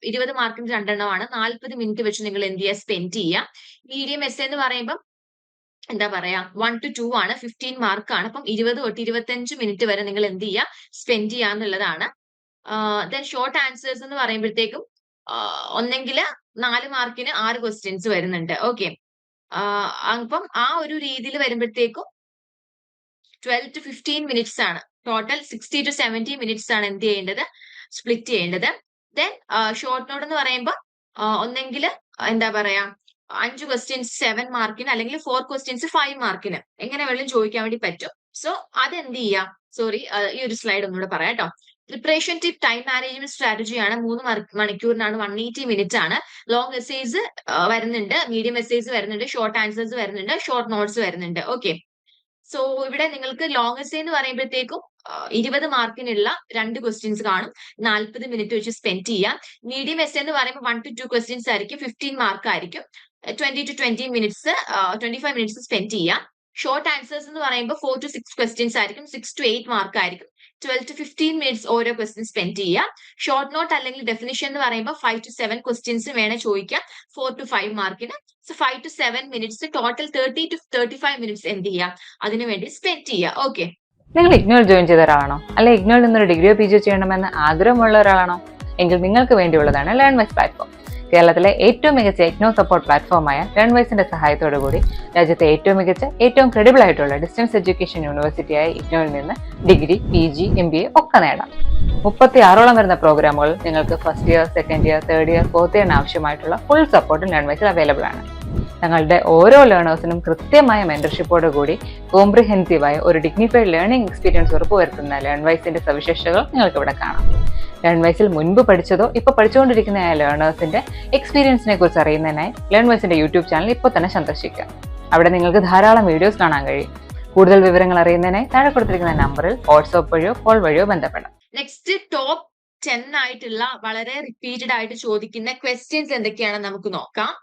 20 മാർക്കിന് 2 എണ്ണമാണ്, 40 മിനിറ്റ് വെച്ച് നിങ്ങൾ എന്ത് ചെയ്യുക, സ്പെൻഡ് ചെയ്യുക. മീഡിയം എസ്സേ എന്ന് പറയുമ്പോൾ എന്താ പറയാ 1 to 2 ആണ്, 15 മാർക്കാണ്. അപ്പം 20 തൊട്ട് 25 മിനിറ്റ് വരെ നിങ്ങൾ എന്ത് ചെയ്യുക, സ്പെൻഡ് ചെയ്യാന്നുള്ളതാണ്. ദെൻ ഷോർട്ട് ആൻസേഴ്സ് എന്ന് പറയുമ്പോഴത്തേക്കും ഒന്നെങ്കിൽ 4 മാർക്കിന് 6 ക്വസ്റ്റ്യൻസ് വരുന്നുണ്ട്. ഓക്കെ, അപ്പം ആ ഒരു രീതിയിൽ വരുമ്പോഴത്തേക്കും 12 to 15 മിനിറ്റ്സ് ആണ്. ടോട്ടൽ 60 to 70 മിനിറ്റ്സ് ആണ് എന്ത് ചെയ്യേണ്ടത്, സ്പ്ലിറ്റ് ചെയ്യേണ്ടത്. ദെൻ ഷോർട്ട് നോട്ട് എന്ന് പറയുമ്പോൾ ഒന്നെങ്കിൽ എന്താ പറയാ 5 ക്വസ്റ്റ്യൻസ് 7 മാർക്കിന്, അല്ലെങ്കിൽ 4 ക്വസ്റ്റ്യൻസ് 5 മാർക്കിന്, എങ്ങനെ വേണമെങ്കിലും ചോദിക്കാൻ വേണ്ടി പറ്റും. സോ അതെന്ത് ചെയ്യാം, സോറി ഈ ഒരു സ്ലൈഡ് ഒന്നുകൂടെ പറയാം കേട്ടോ. പ്രിപ്പറേഷൻ ടിപ്പ് ടൈം മാനേജ്മെന്റ് സ്ട്രാറ്റജിയാണ്. 3 മണിക്കൂറിനാണ്, 180 മിനിറ്റ് ആണ്. ലോങ് എസ്സേസ് വരുന്നുണ്ട്, മീഡിയം എസ്സേസ് വരുന്നുണ്ട്, ഷോർട്ട് ആൻസേഴ്സ് വരുന്നുണ്ട്, ഷോർട്ട് നോട്ട്സ് വരുന്നുണ്ട്. ഓക്കെ, സോ ഇവിടെ നിങ്ങൾക്ക് ലോങ് എസ്സേ എന്ന് പറയുമ്പോഴത്തേക്കും 20 മാർക്കിനുള്ള 2 ക്വസ്റ്റ്യൻസ് കാണും, 40 മിനിറ്റ് വെച്ച് സ്പെൻഡ് ചെയ്യാം. മീഡിയം എസ്സേ എന്ന് പറയുമ്പോൾ 1 to 2 ക്വസ്റ്റ്യൻസ് ആയിരിക്കും, 15 മാർക്ക് ആയിരിക്കും, 20 to 20 മിനിറ്റ്സ് 25 മിനിറ്റ്സ് സ്പെൻഡ് ചെയ്യാം. ഷോർട്ട് ആൻസേഴ്സ് എന്ന് പറയുമ്പോൾ 4 to 6 ക്വസ്റ്റ്യൻസ് ആയിരിക്കും, 6 to 8 മാർക്ക് ആയിരിക്കും, 12 to 15 മിനിറ്റ്സ് ഓരോ ക്വസ്റ്റ്യൻ സ്പെൻഡ് ചെയ്യുക. ഷോർട്ട് നോട്ട് അല്ലെങ്കിൽ ഡെഫിനിഷൻ എന്ന് പറയുമ്പോൾ 5 to 7 ക്വസ്റ്റ്യൻസ് വേണേ ചോദിക്കാം, 4 to 5 മാർക്കിന്. So 5 to 7 minutes, total 30 to 35 minutes എന്ത് ചെയ്യാം, അതിനുവേണ്ടി സ്പെൻഡ് ചെയ്യുക. ഓക്കെ, നിങ്ങൾ ഇഗ്നോയിൽ ജോയിൻ ചെയ്ത ഒരാളാണോ, അല്ലെ ഇഗ്നോയിൽ നിന്നൊരു ഡിഗ്രിയോ പിജിയോ ചെയ്യണമെന്ന് ആഗ്രഹമുള്ള ഒരാളാണോ? എങ്കിൽ നിങ്ങൾക്ക് വേണ്ടിയുള്ളതാണ് ലേൺവൈസ് പ്ലാറ്റ്ഫോം. കേരളത്തിലെ ഏറ്റവും മികച്ച ഇഗ്നോ സപ്പോർട്ട് പ്ലാറ്റ്ഫോമായ ലേൺവൈസിന്റെ സഹായത്തോടു കൂടി രാജ്യത്തെ ഏറ്റവും മികച്ച, ഏറ്റവും ക്രെഡിബിൾ ആയിട്ടുള്ള ഡിസ്റ്റൻസ് എഡ്യൂക്കേഷൻ യൂണിവേഴ്സിറ്റിയായ ഇഗ്നോയിൽ നിന്ന് ഡിഗ്രി, PG, MBA ഒക്കെ നേടാം. 36ഓളം വരുന്ന പ്രോഗ്രാമുകൾ നിങ്ങൾക്ക് first year, second year, third year, fourth ഇയറിന് ആവശ്യമായിട്ടുള്ള ഫുൾ സപ്പോർട്ടും ലേൺവൈസിൽ അവൈലബിൾ ആണ്. ഞങ്ങളുടെ ഓരോ ലേണേഴ്സിനും കൃത്യമായ മെന്റർഷിപ്പോട് കൂടി കോംപ്രിഹെൻസീവായ ഒരു ഡിഗ്നിഫൈഡ് ലേണിംഗ് എക്സ്പീരിയൻസ് ഉറപ്പുവരുത്തുന്ന ലേൺവൈസിന്റെ സവിശേഷതകൾ നിങ്ങൾക്ക് ഇവിടെ കാണാം. ലേൺവൈസിൽ മുൻപ് പഠിച്ചതോ ഇപ്പോൾ പഠിച്ചുകൊണ്ടിരിക്കുന്ന ലേണേഴ്സിന്റെ എക്സ്പീരിയൻസിനെ കുറിച്ച് അറിയുന്നതിനായി ലേൺവൈസിന്റെ യൂട്യൂബ് ചാനൽ ഇപ്പോൾ തന്നെ സന്ദർശിക്കുക. അവിടെ നിങ്ങൾക്ക് ധാരാളം വീഡിയോസ് കാണാൻ കഴിയും. കൂടുതൽ വിവരങ്ങൾ അറിയുന്നതിനായി താഴെ കൊടുത്തിരിക്കുന്ന നമ്പറിൽ വാട്സ്ആപ്പ് വഴിയോ കോൾ വഴിയോ ബന്ധപ്പെടാം. നെക്സ്റ്റ് ടോപ്പ് 10 ആയിട്ടുള്ള വളരെ റിപ്പീറ്റഡ് ആയിട്ട് ചോദിക്കുന്ന ക്വസ്റ്റ്യൻസ് എന്തൊക്കെയാണെന്ന് നമുക്ക് നോക്കാം.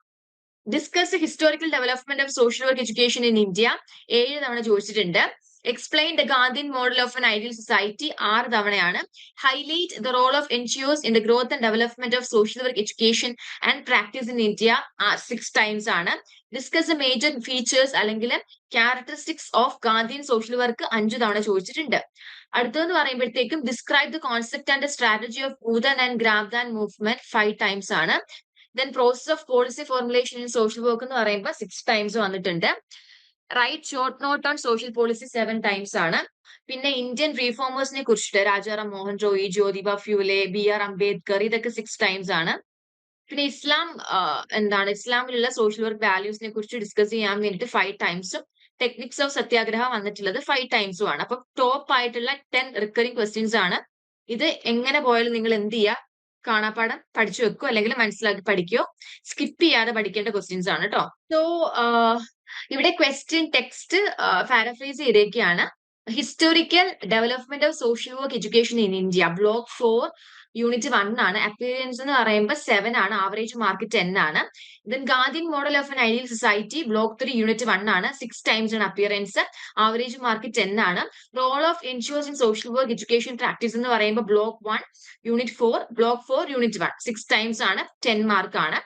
Discuss historical development of social work education in India 7 തവണ ചോദിച്ചിട്ടുണ്ട്. Explain the Gandhian model of an ideal society 6 തവണയാണ്. Highlight the role of NGOs in the growth and development of social work education and practice in India 6 times ആണ്. ഡിസ്കസ് ദ മേജർ ഫീച്ചേഴ്സ് അല്ലെങ്കിൽ characteristics of Gandhian social work 5 തവണ ചോദിച്ചിട്ടുണ്ട്. അടുത്തതെന്ന് പറയുമ്പോഴത്തേക്കും describe the concept and strategy of Bhoodan and Gramdan movement 5 times ആണ്. Then process of policy formulation in social work എന്ന് പറയുമ്പോൾ 6 ടൈംസ് വന്നിട്ടുണ്ട്. Write short note on social policy 7 times ആണ്. പിന്നെ ഇന്ത്യൻ റീഫോമേഴ്സിനെ കുറിച്ചിട്ട് രാജാറാം മോഹൻ റോയി, ജ്യോതിബ ഫ്യൂലെ, BR അംബേദ്കർ, ഇതൊക്കെ 6 ടൈംസ് ആണ്. പിന്നെ ഇസ്ലാമിലുള്ള സോഷ്യൽ വർക്ക് വാല്യൂസിനെ കുറിച്ച് ഡിസ്കസ് ചെയ്യാൻ വേണ്ടിയിട്ട് 5 ടൈംസും ടെക്നിക്സ് ഓഫ് സത്യാഗ്രഹ വന്നിട്ടുള്ളത് 5 ടൈംസും ആണ്. അപ്പൊ ടോപ്പ് ആയിട്ടുള്ള 10 റിക്കറിംഗ് ക്വസ്റ്റ്യൻസ് ആണ്. ഇത് എങ്ങനെ പോയാലും നിങ്ങൾ എന്ത് ചെയ്യുക, കാണാപ്പാഠം പഠിച്ചു വെക്കോ അല്ലെങ്കിൽ മനസ്സിലാക്കി പഠിക്കോ, സ്കിപ്പ് ചെയ്യാതെ പഠിക്കേണ്ട ക്വസ്റ്റ്യൻസ് ആണ് കേട്ടോ. സോ ഇവിടെ ക്വസ്റ്റ്യൻ ടെക്സ്റ്റ് പാരഫ്രൈസ് ചെയ്തേക്കാണ്. Historical development of social work education in India block 4 unit 1 ആണ്. അപ്പിയറൻസ് എന്ന് പറയുമ്പോൾ 7 ആണ്. ആവറേജ് മാർക്ക് 10 ആണ്. Then Gandhian model of an ideal society block 3 unit 1 ആണ്. 6 ടൈംസ് ആണ് അപ്പിയറൻസ്. ആവറേജ് മാർക്ക് 10 ആണ്. Role of NGOs in social work education practice എന്ന് പറയുമ്പോൾ block 1 unit 4 block 4 unit 1 6 times ആണ്. 10 മാർക്ക് ആണ്.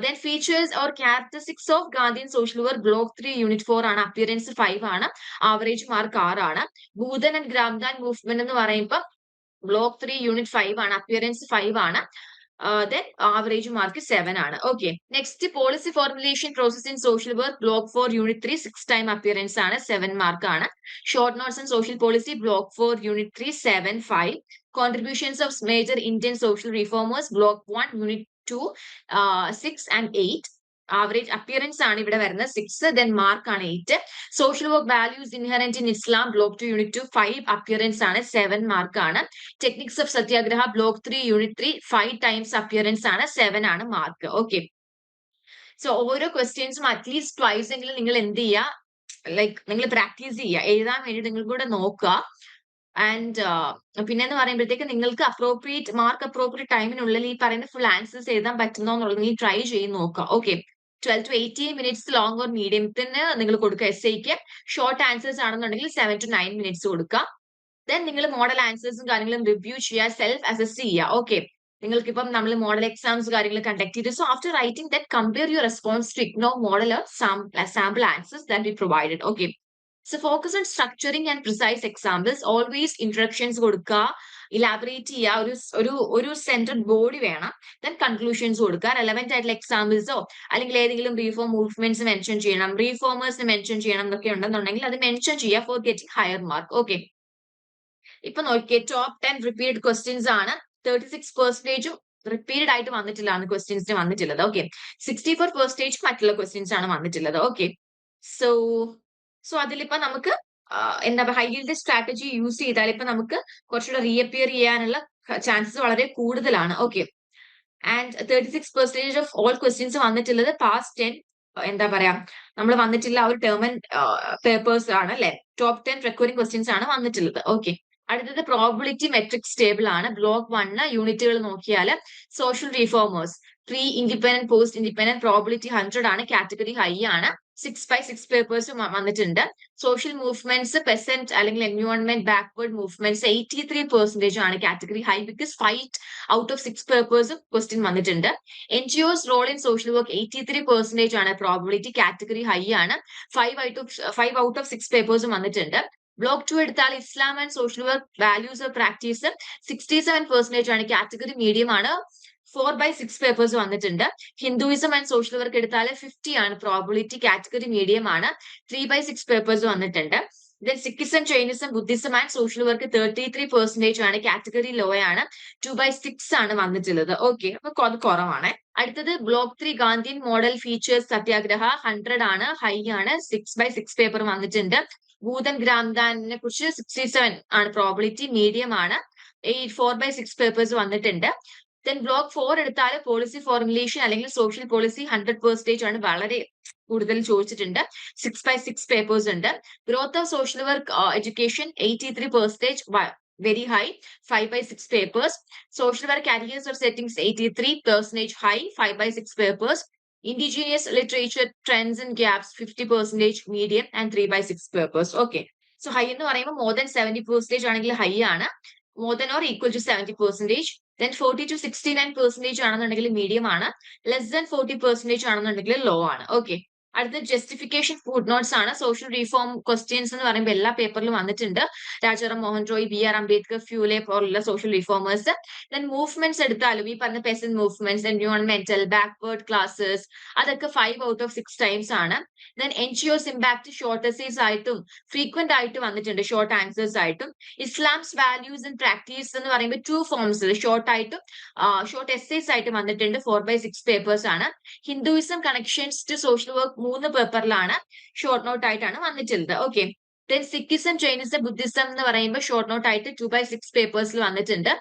Then features or characteristics of Gandhian social work block 3 unit 4 ആണ്. അപ്പിയറൻസ് 5 ആണ്. ആവറേജ് മാർക്ക് 6 ആണ്. ഭൂദൻ ആൻഡ് ഗ്രാംദാൻ മൂവ്മെന്റ് എന്ന് പറയുമ്പോൾ ബ്ലോക്ക് 3 യൂണിറ്റ് 5 ആണ്. അപ്പിയറൻസ് 5 ആണ്. Then ആവറേജ് മാർക്ക് 7 ആണ്. Okay, next policy formulation process in social work block 4 unit 3 6 time appearance ആണ്. 7 മാർക്ക് ആണ്. Short notes and social policy block 4 unit 3 7 5. Contributions of major Indian social reformers block 1 unit 2 6 and 8. Average appearance ആണ് ഇവിടെ വരുന്നത് 6. ദെൻ മാർക്ക് ആണ് 8. Social work values inherent in Islam block 2 unit 2 5 appearance ആണ്. 7 മാർക്ക് ആണ്. Techniques of Satyagraha block 3 unit 3 5 times appearance ആണ്. 7 ആണ് മാർക്ക്. ഓക്കെ, സോ ഓരോ ക്വസ്റ്റ്യൻസും അറ്റ്ലീസ്റ്റ് ട്വൈസ് എങ്കിലും നിങ്ങൾ എന്ത് ചെയ്യുക, ലൈക്ക് നിങ്ങൾ പ്രാക്ടീസ് ചെയ്യുക, എഴുതാൻ വേണ്ടി നിങ്ങൾ കൂടെ നോക്കുക. ആൻഡ് പിന്നെന്ന് പറയുമ്പോഴത്തേക്ക് നിങ്ങൾക്ക് മാർക്ക് അപ്രോപ്രിയേറ്റ് ടൈമിനുള്ളിൽ ഈ പറയുന്ന ഫുൾ ആൻസേഴ്സ് എഴുതാൻ പറ്റുന്നോ എന്നുള്ളത് നീ ട്രൈ ചെയ്ത് നോക്കുക. Okay, 12 to 18 minutes long or മീഡിയത്തിന് നിങ്ങൾ കൊടുക്കുക. എസ്ഐക്ക് ഷോർട്ട് ആൻസേഴ്സ് ആണെന്നുണ്ടെങ്കിൽ 7 to 9 മിനിറ്റ്സ് കൊടുക്കുക. ദെൻ നിങ്ങൾ മോഡൽ ആൻസേഴ്സും കാര്യങ്ങളും റിവ്യൂ ചെയ്യുക, സെൽഫ് അസസ് ചെയ്യുക. ഓക്കെ, നിങ്ങൾക്ക് ഇപ്പം നമ്മൾ മോഡൽ എക്സാംസ് കാര്യങ്ങൾ കണ്ടക്ട് ചെയ്തു. So after writing that compare your response to IGNOU model or sample answers that we provided. Okay, so focus on structuring and precise examples. Always introductions കൊടുക്കുക, ഇലാബറേറ്റ് ചെയ്യുക, ഒരു സെന്റർഡ് ബോഡി വേണം. ദെൻ കൺക്ലൂഷൻസ് കൊടുക്കുക. റെലവെന്റ് ആയിട്ടുള്ള എക്സാമ്പിൾസോ അല്ലെങ്കിൽ ഏതെങ്കിലും റീഫോം മൂവ്മെന്റ്സ് മെൻഷൻ ചെയ്യണം, റീഫോമേഴ്സ് മെൻഷൻ ചെയ്യണം എന്നൊക്കെ ഉണ്ടെന്നുണ്ടെങ്കിൽ അത് മെൻഷൻ ചെയ്യുക for getting higher mark. Okay, ഇപ്പൊ നോക്കിയേ ടോപ്പ് 10 റിപ്പീറ്റഡ് ക്വസ്റ്റ്യൻസ് ആണ്. 36% റിപ്പീറ്റഡ് ആയിട്ട് വന്നിട്ടില്ലാണ് ക്വസ്റ്റ്യൻസിന് വന്നിട്ടുള്ളത്. ഓക്കെ, 64% മറ്റുള്ള ക്വസ്റ്റ്യൻസ് ആണ് വന്നിട്ടുള്ളത്. ഓക്കെ, സോ അതിലിപ്പോ നമുക്ക് എന്താ പറയുക, ഹൈ സ്ട്രാറ്റജി യൂസ് ചെയ്താൽ ഇപ്പൊ നമുക്ക് കുറച്ചുകൂടെ റീഅപ്പിയർ ചെയ്യാനുള്ള ചാൻസസ് വളരെ കൂടുതലാണ്. Okay, and 36% of all questions വന്നിട്ടുള്ളത് പാസ്റ്റ് 10 എന്താ പറയാ നമ്മൾ വന്നിട്ടുള്ള ആ ഒരു ടേം ആൻഡ് പേപ്പേഴ്സ് ആണ് അല്ലെ. ടോപ്പ് 10 റെക്കറിംഗ് ക്വസ്റ്റ്യൻസ് ആണ് വന്നിട്ടുള്ളത്. ഓക്കെ, അടുത്തത് പ്രോബിലിറ്റി മെട്രിക്സ് ടേബിൾ ആണ്. ബ്ലോക്ക് 1 യൂണിറ്റുകൾ നോക്കിയാൽ social reformers pre independent post independent probability 100 ആണ്. കാറ്റഗറി ഹൈ ആണ്. 6/6 പേപ്പേഴ്സ് വന്നിട്ടുണ്ട്. സോഷ്യൽ മൂവ്മെന്റ്സ് പെസന്റ് അല്ലെങ്കിൽ എൻവയോൺമെന്റ് ബാക്ക്വേർഡ് മൂവ്മെന്റ്സ് 83% ആണ് category high, because 5 out of 6 പേപ്പേഴ്സും ക്വസ്റ്റ്യൻ വന്നിട്ടുണ്ട്. NGOs role in social work 83% ആണ്. പ്രോബിലിറ്റി കാറ്റഗറി ഹൈ ആണ്. 5 out of 6 പേപ്പേഴ്സും വന്നിട്ടുണ്ട്. ബ്ലോക്ക് 2 എടുത്താൽ ഇസ്ലാം and social work values of practice 67% ആണ്. കാറ്റഗറി മീഡിയം ആണ്. 4/6 പേപ്പേഴ്സ് വന്നിട്ടുണ്ട്. ഹിന്ദുയിസം ആൻഡ് സോഷ്യൽ വർക്ക് എടുത്താൽ 50 ആണ്. പ്രോബിലിറ്റി കാറ്റഗറി മീഡിയം ആണ്. 3/6 പേപ്പേഴ്സ് വന്നിട്ടുണ്ട്. Then Sikhism Jainism Buddhism and social work 33% ആണ്. കാറ്റഗറി ലോ ആണ്. 2/6 ആണ് വന്നിട്ടുള്ളത്. ഓക്കെ, അപ്പൊ അത് കുറവാണ്. അടുത്തത് ബ്ലോക്ക് 3 ഗാന്ധിയൻ മോഡൽ ഫീച്ചേഴ്സ് സത്യാഗ്രഹ 100 ആണ്. ഹൈ ആണ്. 6/6 പേപ്പർ വന്നിട്ടുണ്ട്. ഭൂദൻ ഗ്രാംദാനെ കുറിച്ച് 67 ആണ്. പ്രോബിലിറ്റി മീഡിയം ആണ്. 4/6 പേപ്പേഴ്സ് വന്നിട്ടുണ്ട്. ദെൻ ബ്ലോക്ക് 4 എടുത്താൽ പോളിസി ഫോർമുലേഷൻ അല്ലെങ്കിൽ സോഷ്യൽ പോളിസി 100% ആണ്. വളരെ കൂടുതൽ ചോദിച്ചിട്ടുണ്ട്. 6/6 പേപ്പേഴ്സ് ഉണ്ട്. Growth of social work education 83% very high. 5/6 papers. Social work careers or settings 83% high. 5/6 papers. Indigenous literature trends and gaps 50% medium and 3/6 papers. Okay, so high എന്ന് പറയുമ്പോൾ മോർ ദാൻ 70% ആണെങ്കിൽ ഹൈ ആണ്, more than or equal to 70%. Then 40 to 69% ആണെന്നുണ്ടെങ്കിൽ മീഡിയം ആണ്, ലെസ് ദാൻ 40% ആണെന്നുണ്ടെങ്കിൽ ലോ ആണ്. ഓക്കെ, അടുത്ത ജസ്റ്റിഫിക്കേഷൻ ഫുഡ് നോട്ട്സ് ആണ്. സോഷ്യൽ റീഫോം ക്വസ്റ്റ്യൻസ് എന്ന് പറയുമ്പോൾ എല്ലാ പേപ്പറിലും വന്നിട്ടുണ്ട്. രാജാറാം മോഹൻ റോയ്, BR അംബേദ്കർ, ഫ്യൂലെ പോലുള്ള സോഷ്യൽ റീഫോമേഴ്സ്. ദെൻ മൂവ്മെന്റ്സ് എടുത്താലും ഈ പറഞ്ഞ പെസന്റ് മൂവ്മെന്റ്സ്, എൻവയോൺമെന്റൽ, ബാക്ക്വേർഡ് ക്ലാസ്സസ്, അതൊക്കെ 5 out of 6 ടൈംസ് ആണ്. Then NGOs impact short essays ആയിട്ടും ഫ്രീക്വന്റ് ആയിട്ട് വന്നിട്ടുണ്ട്, ഷോർട്ട് ആൻസേഴ്സ് ആയിട്ടും. ഇസ്ലാംസ് വാല്യൂസ് ആൻഡ് പ്രാക്ടീസ് എന്ന് പറയുമ്പോൾ 2 ഫോംസിൽ ഷോർട്ട് ആയിട്ടും ഷോർട്ട് എസ്സേസ് ആയിട്ടും വന്നിട്ടുണ്ട്. 4/6 പേപ്പേഴ്സ് ആണ്. Hinduism connections to social work 3 പേപ്പറിലാണ് ഷോർട്ട് നോട്ട് ആയിട്ടാണ് വന്നിട്ടുള്ളത്. Okay, then Sikhism, Jainism, Buddhism എന്ന് പറയുമ്പോൾ ഷോർട്ട് നോട്ട് ആയിട്ട് 2/6 പേപ്പേഴ്സിൽ വന്നിട്ടുണ്ട്.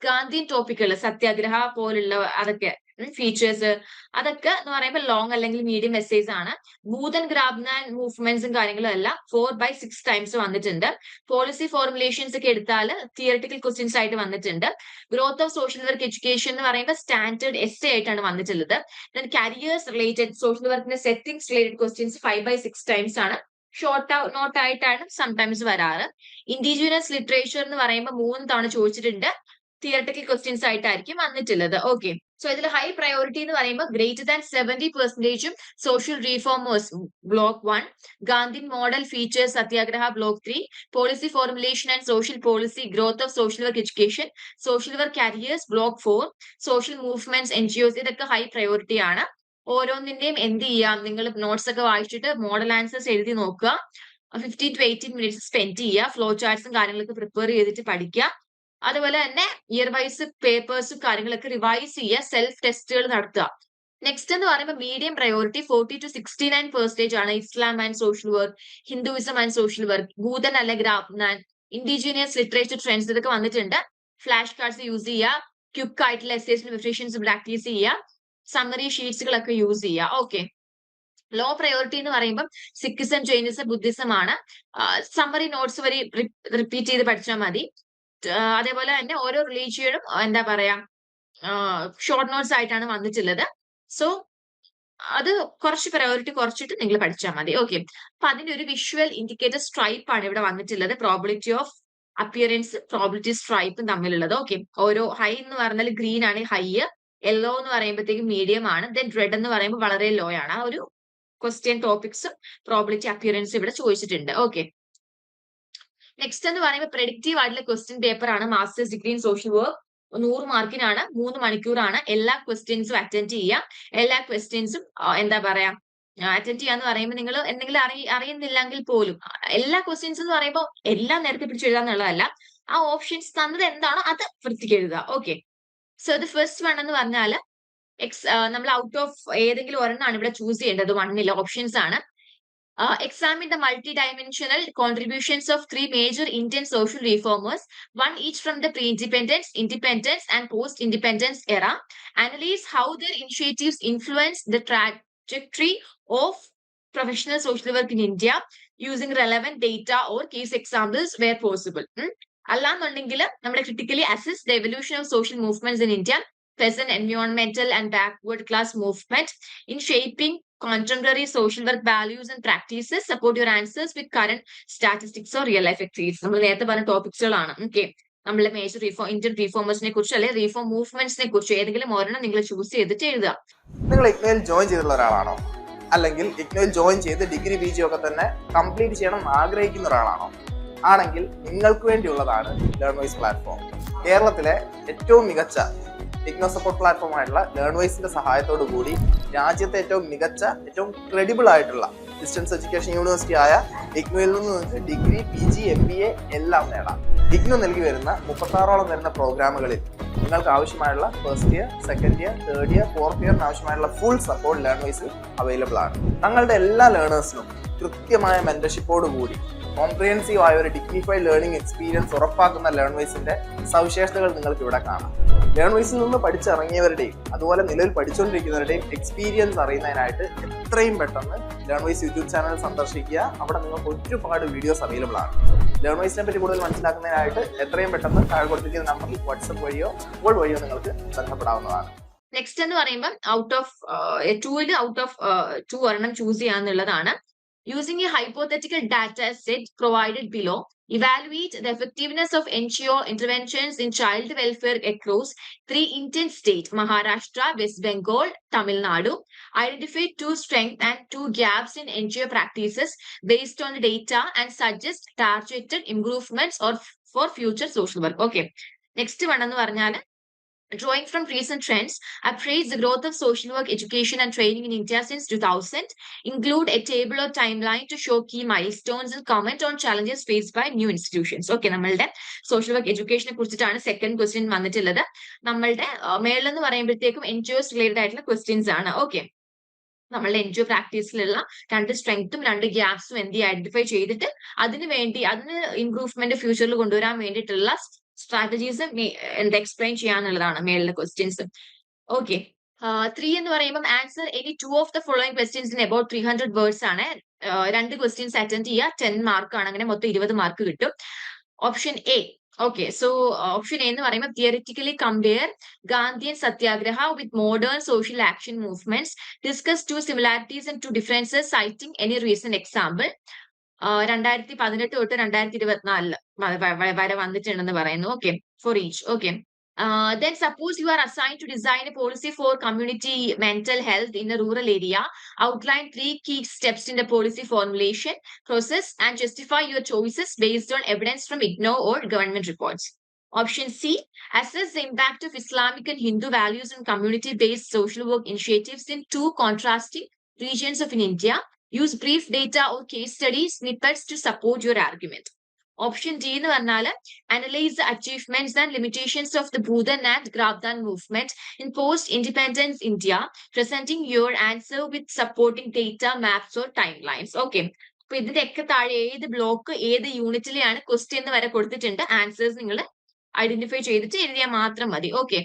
ഗാന്ധിയൻ ടോപ്പിക്കുകൾ, സത്യാഗ്രഹ പോലുള്ള അതൊക്കെ ഫീച്ചേഴ്സ്, അതൊക്കെ എന്ന് പറയുമ്പോൾ ലോങ് അല്ലെങ്കിൽ മീഡിയം എസ്സേസ് ആണ്. ഭൂതൻ ഗ്രാബ്നാൻ മൂവ്മെന്റ്സും കാര്യങ്ങളും എല്ലാം 4/6 ടൈംസ് വന്നിട്ടുണ്ട്. പോളിസി ഫോർമുലേഷൻസ് ഒക്കെ എടുത്താൽ തിയറട്ടിക്കൽ ക്വസ്റ്റ്യൻസ് ആയിട്ട് വന്നിട്ടുണ്ട്. Growth of social work education എന്ന് പറയുമ്പോൾ സ്റ്റാൻഡേർഡ് എസ്സേ ആയിട്ടാണ് വന്നിട്ടുള്ളത്. ദെൻ കരിയേഴ്സ് റിലേറ്റഡ് സോഷ്യൽ വർക്കിന്റെ സെറ്റിംഗ്സ് റിലേറ്റഡ് ക്വസ്റ്റ്യൻസ് 5/6 ടൈംസ് ആണ്. ഷോർട്ട് നോട്ട് ആയിട്ടാണ് സംടൈംസ് വരാറ്. ഇൻഡിജിനസ് ലിറ്ററേച്ചർ എന്ന് പറയുമ്പോൾ 3 തവണ ചോദിച്ചിട്ടുണ്ട്. തിയറട്ടിക്കൽ ക്വസ്റ്റ്യൻസ് ആയിട്ടായിരിക്കും വന്നിട്ടുള്ളത്. ഓക്കെ, സോ ഇതിൽ ഹൈ പ്രയോറിറ്റി എന്ന് പറയുമ്പോൾ greater than 70% social reformers block 1, Gandhi model features satyagraha block 3, policy formulation and social policy, growth of social work education, social work careers block 4, social movements, NGOs, ഇതൊക്കെ ഹൈ പ്രയോറിറ്റി ആണ്. ഓരോന്നിന്റെയും എന്ത് ചെയ്യാം, നിങ്ങൾ നോട്ട്സ് ഒക്കെ വായിച്ചിട്ട് മോഡൽ ആൻസേഴ്സ് എഴുതി നോക്കുക. 15 to 18 മിനിറ്റ്സ് സ്പെൻഡ് ചെയ്യുക. ഫ്ലോ ചാർട്ട്സും കാര്യങ്ങളൊക്കെ പ്രിപ്പയർ ചെയ്തിട്ട് പഠിക്കുക. അതുപോലെ തന്നെ ഇയർ വൈസ് പേപ്പേഴ്സും കാര്യങ്ങളൊക്കെ റിവൈസ് ചെയ്യുക, സെൽഫ് ടെസ്റ്റുകൾ നടത്തുക. നെക്സ്റ്റ് എന്ന് പറയുമ്പോൾ മീഡിയം പ്രയോറിറ്റി 40 to 69% ആണ്. ഇസ്ലാം and social work, Hinduism and social work, Bhoothan അല്ലെ ഗ്രാബ്നാൻ, ഇൻഡിജിനിയസ് ലിറ്ററേച്ചർ ട്രെൻഡ്സ്, ഇതൊക്കെ വന്നിട്ടുണ്ട്. ഫ്ലാഷ് കാർഡ്സ് യൂസ് ചെയ്യുക, ക്വിക്ക് ആയിട്ടുള്ള എസ്സേസിനും റിഫ്ലക്ഷൻസും പ്രാക്ടീസ് ചെയ്യുക, സമ്മറി ഷീറ്റ്സുകളൊക്കെ യൂസ് ചെയ്യുക. ഓക്കെ, ലോ പ്രയോറിറ്റി എന്ന് പറയുമ്പോൾ സിക്കിസം, ജൈനിസം, ബുദ്ധിസം ആണ്. സമ്മറി നോട്ട്സ് വരെ റിപ്പീറ്റ് ചെയ്ത് പഠിച്ചാൽ മതി. അതേപോലെ തന്നെ ഓരോ റിലീജിയനും എന്താ പറയാ ഷോർട്ട് നോട്ട്സ് ആയിട്ടാണ് വന്നിട്ടുള്ളത്. സോ അത് കുറച്ച് പ്രയോറിറ്റി കുറച്ചിട്ട് നിങ്ങൾ പഠിച്ചാൽ മതി. ഓക്കെ, അപ്പൊ അതിന്റെ ഒരു വിഷ്വൽ ഇൻഡിക്കേറ്റർ സ്ട്രൈപ്പ് ആണ് ഇവിടെ വന്നിട്ടുള്ളത്. പ്രോബിലിറ്റി ഓഫ് അപ്പിയറൻസ്, പ്രോബിലിറ്റി സ്ട്രൈപ്പും തമ്മിലുള്ളത്. ഓക്കെ, ഓരോ ഹൈ എന്ന് പറഞ്ഞാൽ ഗ്രീൻ ആണ് ഹൈ, യെല്ലോ എന്ന് പറയുമ്പോഴത്തേക്കും മീഡിയം ആണ്, ദെൻ റെഡ് എന്ന് പറയുമ്പോൾ വളരെ ലോ ആണ്. ആ ഒരു ക്വസ്റ്റ്യൻ ടോപ്പിക്സും പ്രോബിലിറ്റി അപ്പിയറൻസ് ഇവിടെ ചോദിച്ചിട്ടുണ്ട്. ഓക്കെ, നെക്സ്റ്റ് എന്ന് പറയുമ്പോൾ പ്രെഡിക്റ്റീവ് ആയിട്ടുള്ള ക്വസ്റ്റ്യൻ പേപ്പർ ആണ്. Masters degree in social work 100 മാർക്കിനാണ്, 3 മണിക്കൂറാണ്. എല്ലാ ക്വസ്റ്റ്യൻസും അറ്റൻഡ് ചെയ്യുക. എല്ലാ ക്വസ്റ്റ്യൻസും എന്താ പറയാ അറ്റൻഡ് ചെയ്യാന്ന് പറയുമ്പോൾ നിങ്ങൾ എന്തെങ്കിലും അറിയുന്നില്ലെങ്കിൽ പോലും എല്ലാ ക്വസ്റ്റ്യൻസ് എന്ന് പറയുമ്പോൾ എല്ലാം നേരത്തെ പിടിച്ച് എഴുതാന്നുള്ളതല്ല, ആ ഓപ്ഷൻസ് തന്നത് എന്താണോ അത് വൃത്തിക്ക് എഴുതുക. ഓക്കെ, സോ ഇത് ഫസ്റ്റ് വൺ എന്ന് പറഞ്ഞാൽ നമ്മൾ ഔട്ട് ഓഫ് ഏതെങ്കിലും ഒരെണ്ണമാണ് ഇവിടെ ചൂസ് ചെയ്യേണ്ടത്. 1 ഓപ്ഷൻസ് ആണ്. Examine the multi-dimensional contributions of 3 major Indian social reformers, one each from the pre-independence, independence, and post-independence era. Analyze how their initiatives influence the trajectory of professional social work in India using relevant data or case examples where possible. അല്ലാന്നുണ്ടെങ്കിൽ നമ്മൾ critically assess the evolution of social movements in India, present environmental and backward class movement in shaping contemporary social work values and practices. Support your answers with current statistics or real life experience. നമ്മൾ നേരത്തെ പറഞ്ഞ ടോപ്പിക്സുകളാണ്. ഓക്കെ, നമ്മളെ മേജർ ഇന്ത്യൻ റീഫോമേഴ്സിനെ കുറിച്ച് അല്ലെങ്കിൽ റീഫോം മൂവ്മെന്റ്സിനെ കുറിച്ച് ഏതെങ്കിലും ഒരെണ്ണം നിങ്ങൾ ചൂസ് ചെയ്തിട്ട് എഴുതുക. നിങ്ങൾ ഇഗ്നോയിൽ ജോയിൻ ചെയ്തിട്ടുള്ള ഒരാളാണോ, അല്ലെങ്കിൽ ഇഗ്നോയിൽ ജോയിൻ ചെയ്ത് ഡിഗ്രി PG ഒക്കെ തന്നെ കംപ്ലീറ്റ് ചെയ്യണം ആഗ്രഹിക്കുന്ന ഒരാളാണോ? ആണെങ്കിൽ നിങ്ങൾക്ക് വേണ്ടിയുള്ളതാണ് ലേൺവൈസ് പ്ലാറ്റ്ഫോം. കേരളത്തിലെ ഏറ്റവും മികച്ച ഇഗ്നോ സപ്പോർട്ട് പ്ലാറ്റ്ഫോം ആയിട്ടുള്ള ലേൺവൈസിന്റെ സഹായത്തോടു കൂടി രാജ്യത്തെ ഏറ്റവും മികച്ച, ഏറ്റവും ക്രെഡിബിൾ ആയിട്ടുള്ള ഡിസ്റ്റൻസ് എഡ്യൂക്കേഷൻ യൂണിവേഴ്സിറ്റി ആയ ഇഗ്നോയിൽ നിന്ന് നിങ്ങൾക്ക് ഡിഗ്രി PG MBA എല്ലാം നേടാം. ഇഗ്നോ നൽകി വരുന്ന 36ഓളം വരുന്ന പ്രോഗ്രാമുകളിൽ നിങ്ങൾക്ക് ആവശ്യമായുള്ള first year, second year, third year, fourth ഇയറിന് ആവശ്യമായുള്ള ഫുൾ സപ്പോർട്ട് ലേൺവൈസിൽ അവൈലബിൾ ആണ്. ഞങ്ങളുടെ എല്ലാ ലേണേഴ്സിനും കൃത്യമായ മെന്റർഷിപ്പോട് കൂടി കോംപ്രിഹെൻസീവ് ആയ ഒരു ഡിഗ്നിഫൈഡ് ലേണിംഗ് എക്സ്പീരിയൻസ് ഉറപ്പാക്കുന്ന ലേൺവൈസിന്റെ സവിശേഷതകൾ നിങ്ങൾക്ക് ഇവിടെ കാണാം. ലേൺവൈസിൽ നിന്ന് പഠിച്ചിറങ്ങിയവരുടെയും അതുപോലെ നിലവിൽ പഠിച്ചുകൊണ്ടിരിക്കുന്നവരുടെയും എക്സ്പീരിയൻസ് അറിയുന്നതിനായിട്ട് എത്രയും പെട്ടെന്ന് ലേൺവൈസ് യൂട്യൂബ് ചാനൽ സന്ദർശിക്കുക. അവിടെ നിങ്ങൾക്ക് ഒരുപാട് വീഡിയോസ് അവൈലബിൾ ആണ്. ലേൺവൈസിനെ പറ്റി കൂടുതൽ മനസ്സിലാക്കുന്നതിനായിട്ട് എത്രയും പെട്ടെന്ന് താഴെ കൊടുത്തിരിക്കുന്ന നമ്പറിൽ വാട്സപ്പ് വഴിയോ കോൾ വഴിയോ നിങ്ങൾക്ക് ബന്ധപ്പെടാവുന്നതാണ്. നെക്സ്റ്റ് എന്ന് പറയുമ്പോൾ ഔട്ട് ഓഫ് 2 ഒരെണ്ണം choose ചെയ്യാന്നുള്ളതാണ്. Using a hypothetical data set provided below, evaluate the effectiveness of NGO interventions in child welfare across 3 Indian states, Maharashtra, West Bengal, Tamil Nadu. Identify 2 strengths and 2 gaps in NGO practices based on the data and suggest targeted improvements or for future social work. Okay. Next one എന്ന് പറഞ്ഞാൽ drawing from recent trends, appraise the growth of social work education and training in India since 2000, include a table or timeline to show key milestones and comment on challenges faced by new institutions. Okay, നമ്മളുടെ സോഷ്യൽ വർക്ക് എഡ്യൂക്കേഷനെ കുറിച്ചിട്ടാണ് സെക്കൻഡ് ക്വസ്റ്റ്യൻ വന്നിട്ടുള്ളത്. നമ്മളുടെ മേളിലെന്ന് പറയുമ്പോഴത്തേക്കും NGOs റിലേറ്റഡ് ആയിട്ടുള്ള ക്വസ്റ്റ്യൻസ് ആണ്. ഓക്കെ, നമ്മളുടെ NGO പ്രാക്ടീസിലുള്ള 2 സ്ട്രെങ്ത്തും 2 ഗ്യാപ്സും എന്ത് ഐഡന്റിഫൈ ചെയ്തിട്ട് അതിന് ഇംപ്രൂവ്മെന്റ് ഫ്യൂച്ചറിൽ കൊണ്ടുവരാൻ വേണ്ടിയിട്ടുള്ള സ്ട്രാറ്റജീസ് എക്സ്പ്ലെയിൻ ചെയ്യാന്നുള്ളതാണ് മേളിലെ ക്വസ്റ്റ്യൻസ്. ഓക്കെ, 3 എന്ന് പറയുമ്പോൾ answer any 2 of the following questions in about 300 words ആണ്. 2 ക്വസ്റ്റ്യൻസ് അറ്റൻഡ് ചെയ്യുക, 10 മാർക്കാണ്, അങ്ങനെ മൊത്തം 20 മാർക്ക് കിട്ടും. Option A. Okay, so option A എന്ന് പറയുമ്പോൾ theoretically compare Gandhian Satyagraha with modern social action movements. Discuss 2 similarities and 2 differences, citing any recent example. 2018 തൊട്ട് 2024 വരെ വന്നിട്ടുണ്ടെന്ന് പറയുന്നു. Okay, for each. Okay, then suppose you are assigned to design a policy for community mental health in a rural area. Outline 3 key steps in the policy formulation process and justify your choices based on evidence from IGNOU or government reports. Option C, assess the impact of Islamic and Hindu values on community-based social work initiatives in 2 contrasting regions of India. Use brief data or case study snippets to support your argument. Option D എന്ന് പറഞ്ഞാൽ analyze the achievements and limitations of the Bhutan and Grabdan movement in post-independence India, presenting your answer with supporting data, maps or timelines. Okay, അപ്പൊ ഇതിന്റെ ഒക്കെ താഴെ ഏത് ബ്ലോക്ക് ഏത് യൂണിറ്റിലെയാണ് ക്വസ്റ്റ്യൻ എന്ന് വരെ കൊടുത്തിട്ടുണ്ട്. ആൻസേഴ്സ് നിങ്ങൾ ഐഡന്റിഫൈ ചെയ്തിട്ട് എഴുതിയാൽ മാത്രം മതി. ഓക്കെ,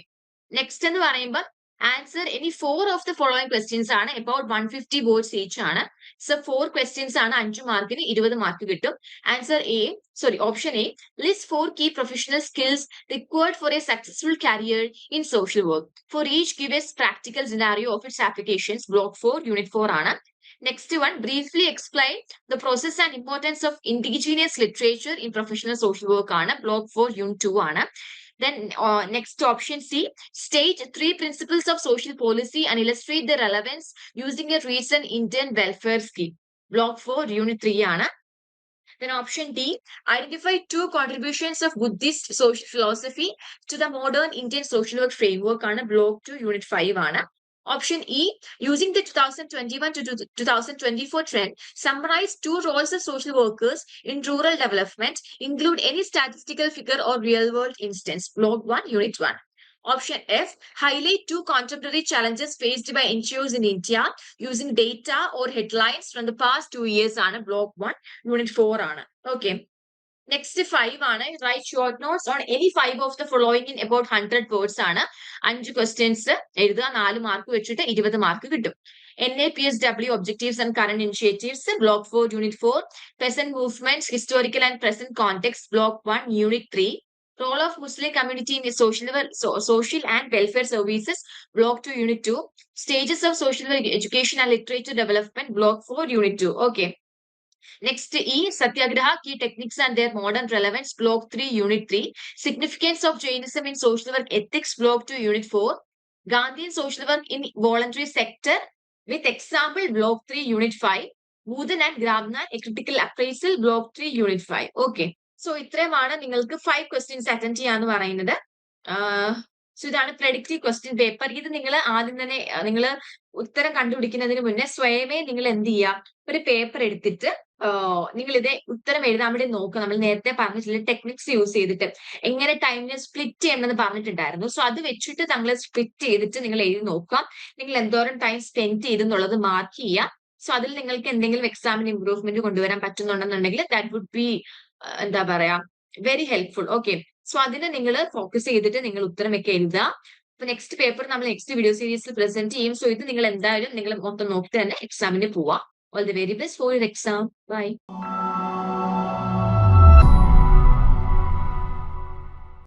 നെക്സ്റ്റ് എന്ന് പറയുമ്പോൾ ആൻസർ ഇനി 4 ഓഫ് ദ ഫോളോയിങ് ക്വസ്റ്റ്യൻസ് ആണ്. അബൌട്ട് 150 വേർഡ്സ് ഈച്ച് ആണ്. സോ 4 ക്വസ്റ്റ്യൻസ് ആണ്, 5 മാർക്കിന് 20 മാർക്ക് കിട്ടും. Option A, list 4 key professional skills required for a successful career in social work. For each, give a practical scenario of its applications. Block 4, Unit 4 ആണ്. Next one, briefly explain the process and importance of indigenous literature in professional social work ആണ്. Block 4, Unit 2 ആണ്. Then next option C, state 3 principles of social policy and illustrate the relevance using a recent Indian welfare scheme. Block 4, Unit 3 ആണ്. Then option D, identify 2 contributions of Buddhist social philosophy to the modern Indian social work framework ആണ്. Block 2, Unit 5 ആണ്. Option E, using the 2021 to 2024 trend, summarize 2 roles of social workers in rural development. Include any statistical figure or real-world instance. Block 1, Unit 1. Option F, highlight 2 contemporary challenges faced by NGOs in India using data or headlines from the past 2 years. Block 1, Unit 4. Okay. Next 5 ആണ്. Write short notes on any 5 of the following in about 100 words ആണ്. 5 questions എഴുതുക, 4 മാർക്ക് വെച്ചിട്ട് 20 മാർക്ക് കിട്ടും. NAPSW objectives and current initiatives. Block 4, Unit 4. Present movements, historical and present context. Block 1, Unit 3. Role of Muslim community in social and welfare services. Block 2, Unit 2. Stages of social education and literature development. Block 4, Unit 2. Okay. Next E, Satyagraha, key techniques and their modern relevance. Block 3, Unit 3. Significance of Jainism in social work ethics. Block 2, Unit 4. Gandhian social work in voluntary sector with example. Block 3, Unit 5. Bhutan and Grabdan, a critical appraisal. Block 3, Unit 5. Okay. So ഇത്രയുമാണ് നിങ്ങൾക്ക് 5 ക്വസ്റ്റ്യൻസ് അറ്റൻഡ് ചെയ്യാന്ന് പറയുന്നത്. സോ ഇതാണ് പ്രെഡിക്റ്റീവ് ക്വസ്റ്റ്യൻ പേപ്പർ. ഇത് നിങ്ങൾ ആദ്യം തന്നെ നിങ്ങൾ ഉത്തരം കണ്ടുപിടിക്കുന്നതിന് മുന്നേ സ്വയമേ നിങ്ങൾ എന്ത് ചെയ്യുക, ഒരു പേപ്പർ എടുത്തിട്ട് നിങ്ങൾ ഇത് ഉത്തരം എഴുതാൻ വേണ്ടി നോക്കുക. നമ്മൾ നേരത്തെ പറഞ്ഞിട്ടുള്ള ടെക്നിക്സ് യൂസ് ചെയ്തിട്ട് എങ്ങനെ ടൈമിനെ സ്പ്ലിറ്റ് ചെയ്യണമെന്ന് പറഞ്ഞിട്ടുണ്ടായിരുന്നു. സോ അത് വെച്ചിട്ട് നമ്മൾ സ്പ്ലിറ്റ് ചെയ്തിട്ട് നിങ്ങൾ എഴുതി നോക്കുക. നിങ്ങൾ എന്തോരം ടൈം സ്പെൻഡ് ചെയ്തെന്നുള്ളത് മാർക്ക് ചെയ്യുക. സോ അതിൽ നിങ്ങൾക്ക് എന്തെങ്കിലും എക്സാമിന് ഇംപ്രൂവ്മെന്റ് കൊണ്ടുവരാൻ പറ്റുന്നുണ്ടെന്നുണ്ടെങ്കിൽ ദാറ്റ് വുഡ് ബി എന്താ പറയാ വെരി ഹെൽപ്ഫുൾ. ഓക്കെ, സോ അതിനെ നിങ്ങൾ ഫോക്കസ് ചെയ്തിട്ട് നിങ്ങൾ ഉത്തരമൊക്കെ എഴുതുക. അപ്പൊ നെക്സ്റ്റ് പേപ്പർ നമ്മൾ നെക്സ്റ്റ് വീഡിയോ സീരീസിൽ പ്രസന്റ് ചെയ്യും. സോ ഇത് നിങ്ങൾ എന്തായാലും നിങ്ങൾ മൊത്തം നോക്കി തന്നെ എക്സാമിന് പോവാം. All the very best for your exam. By.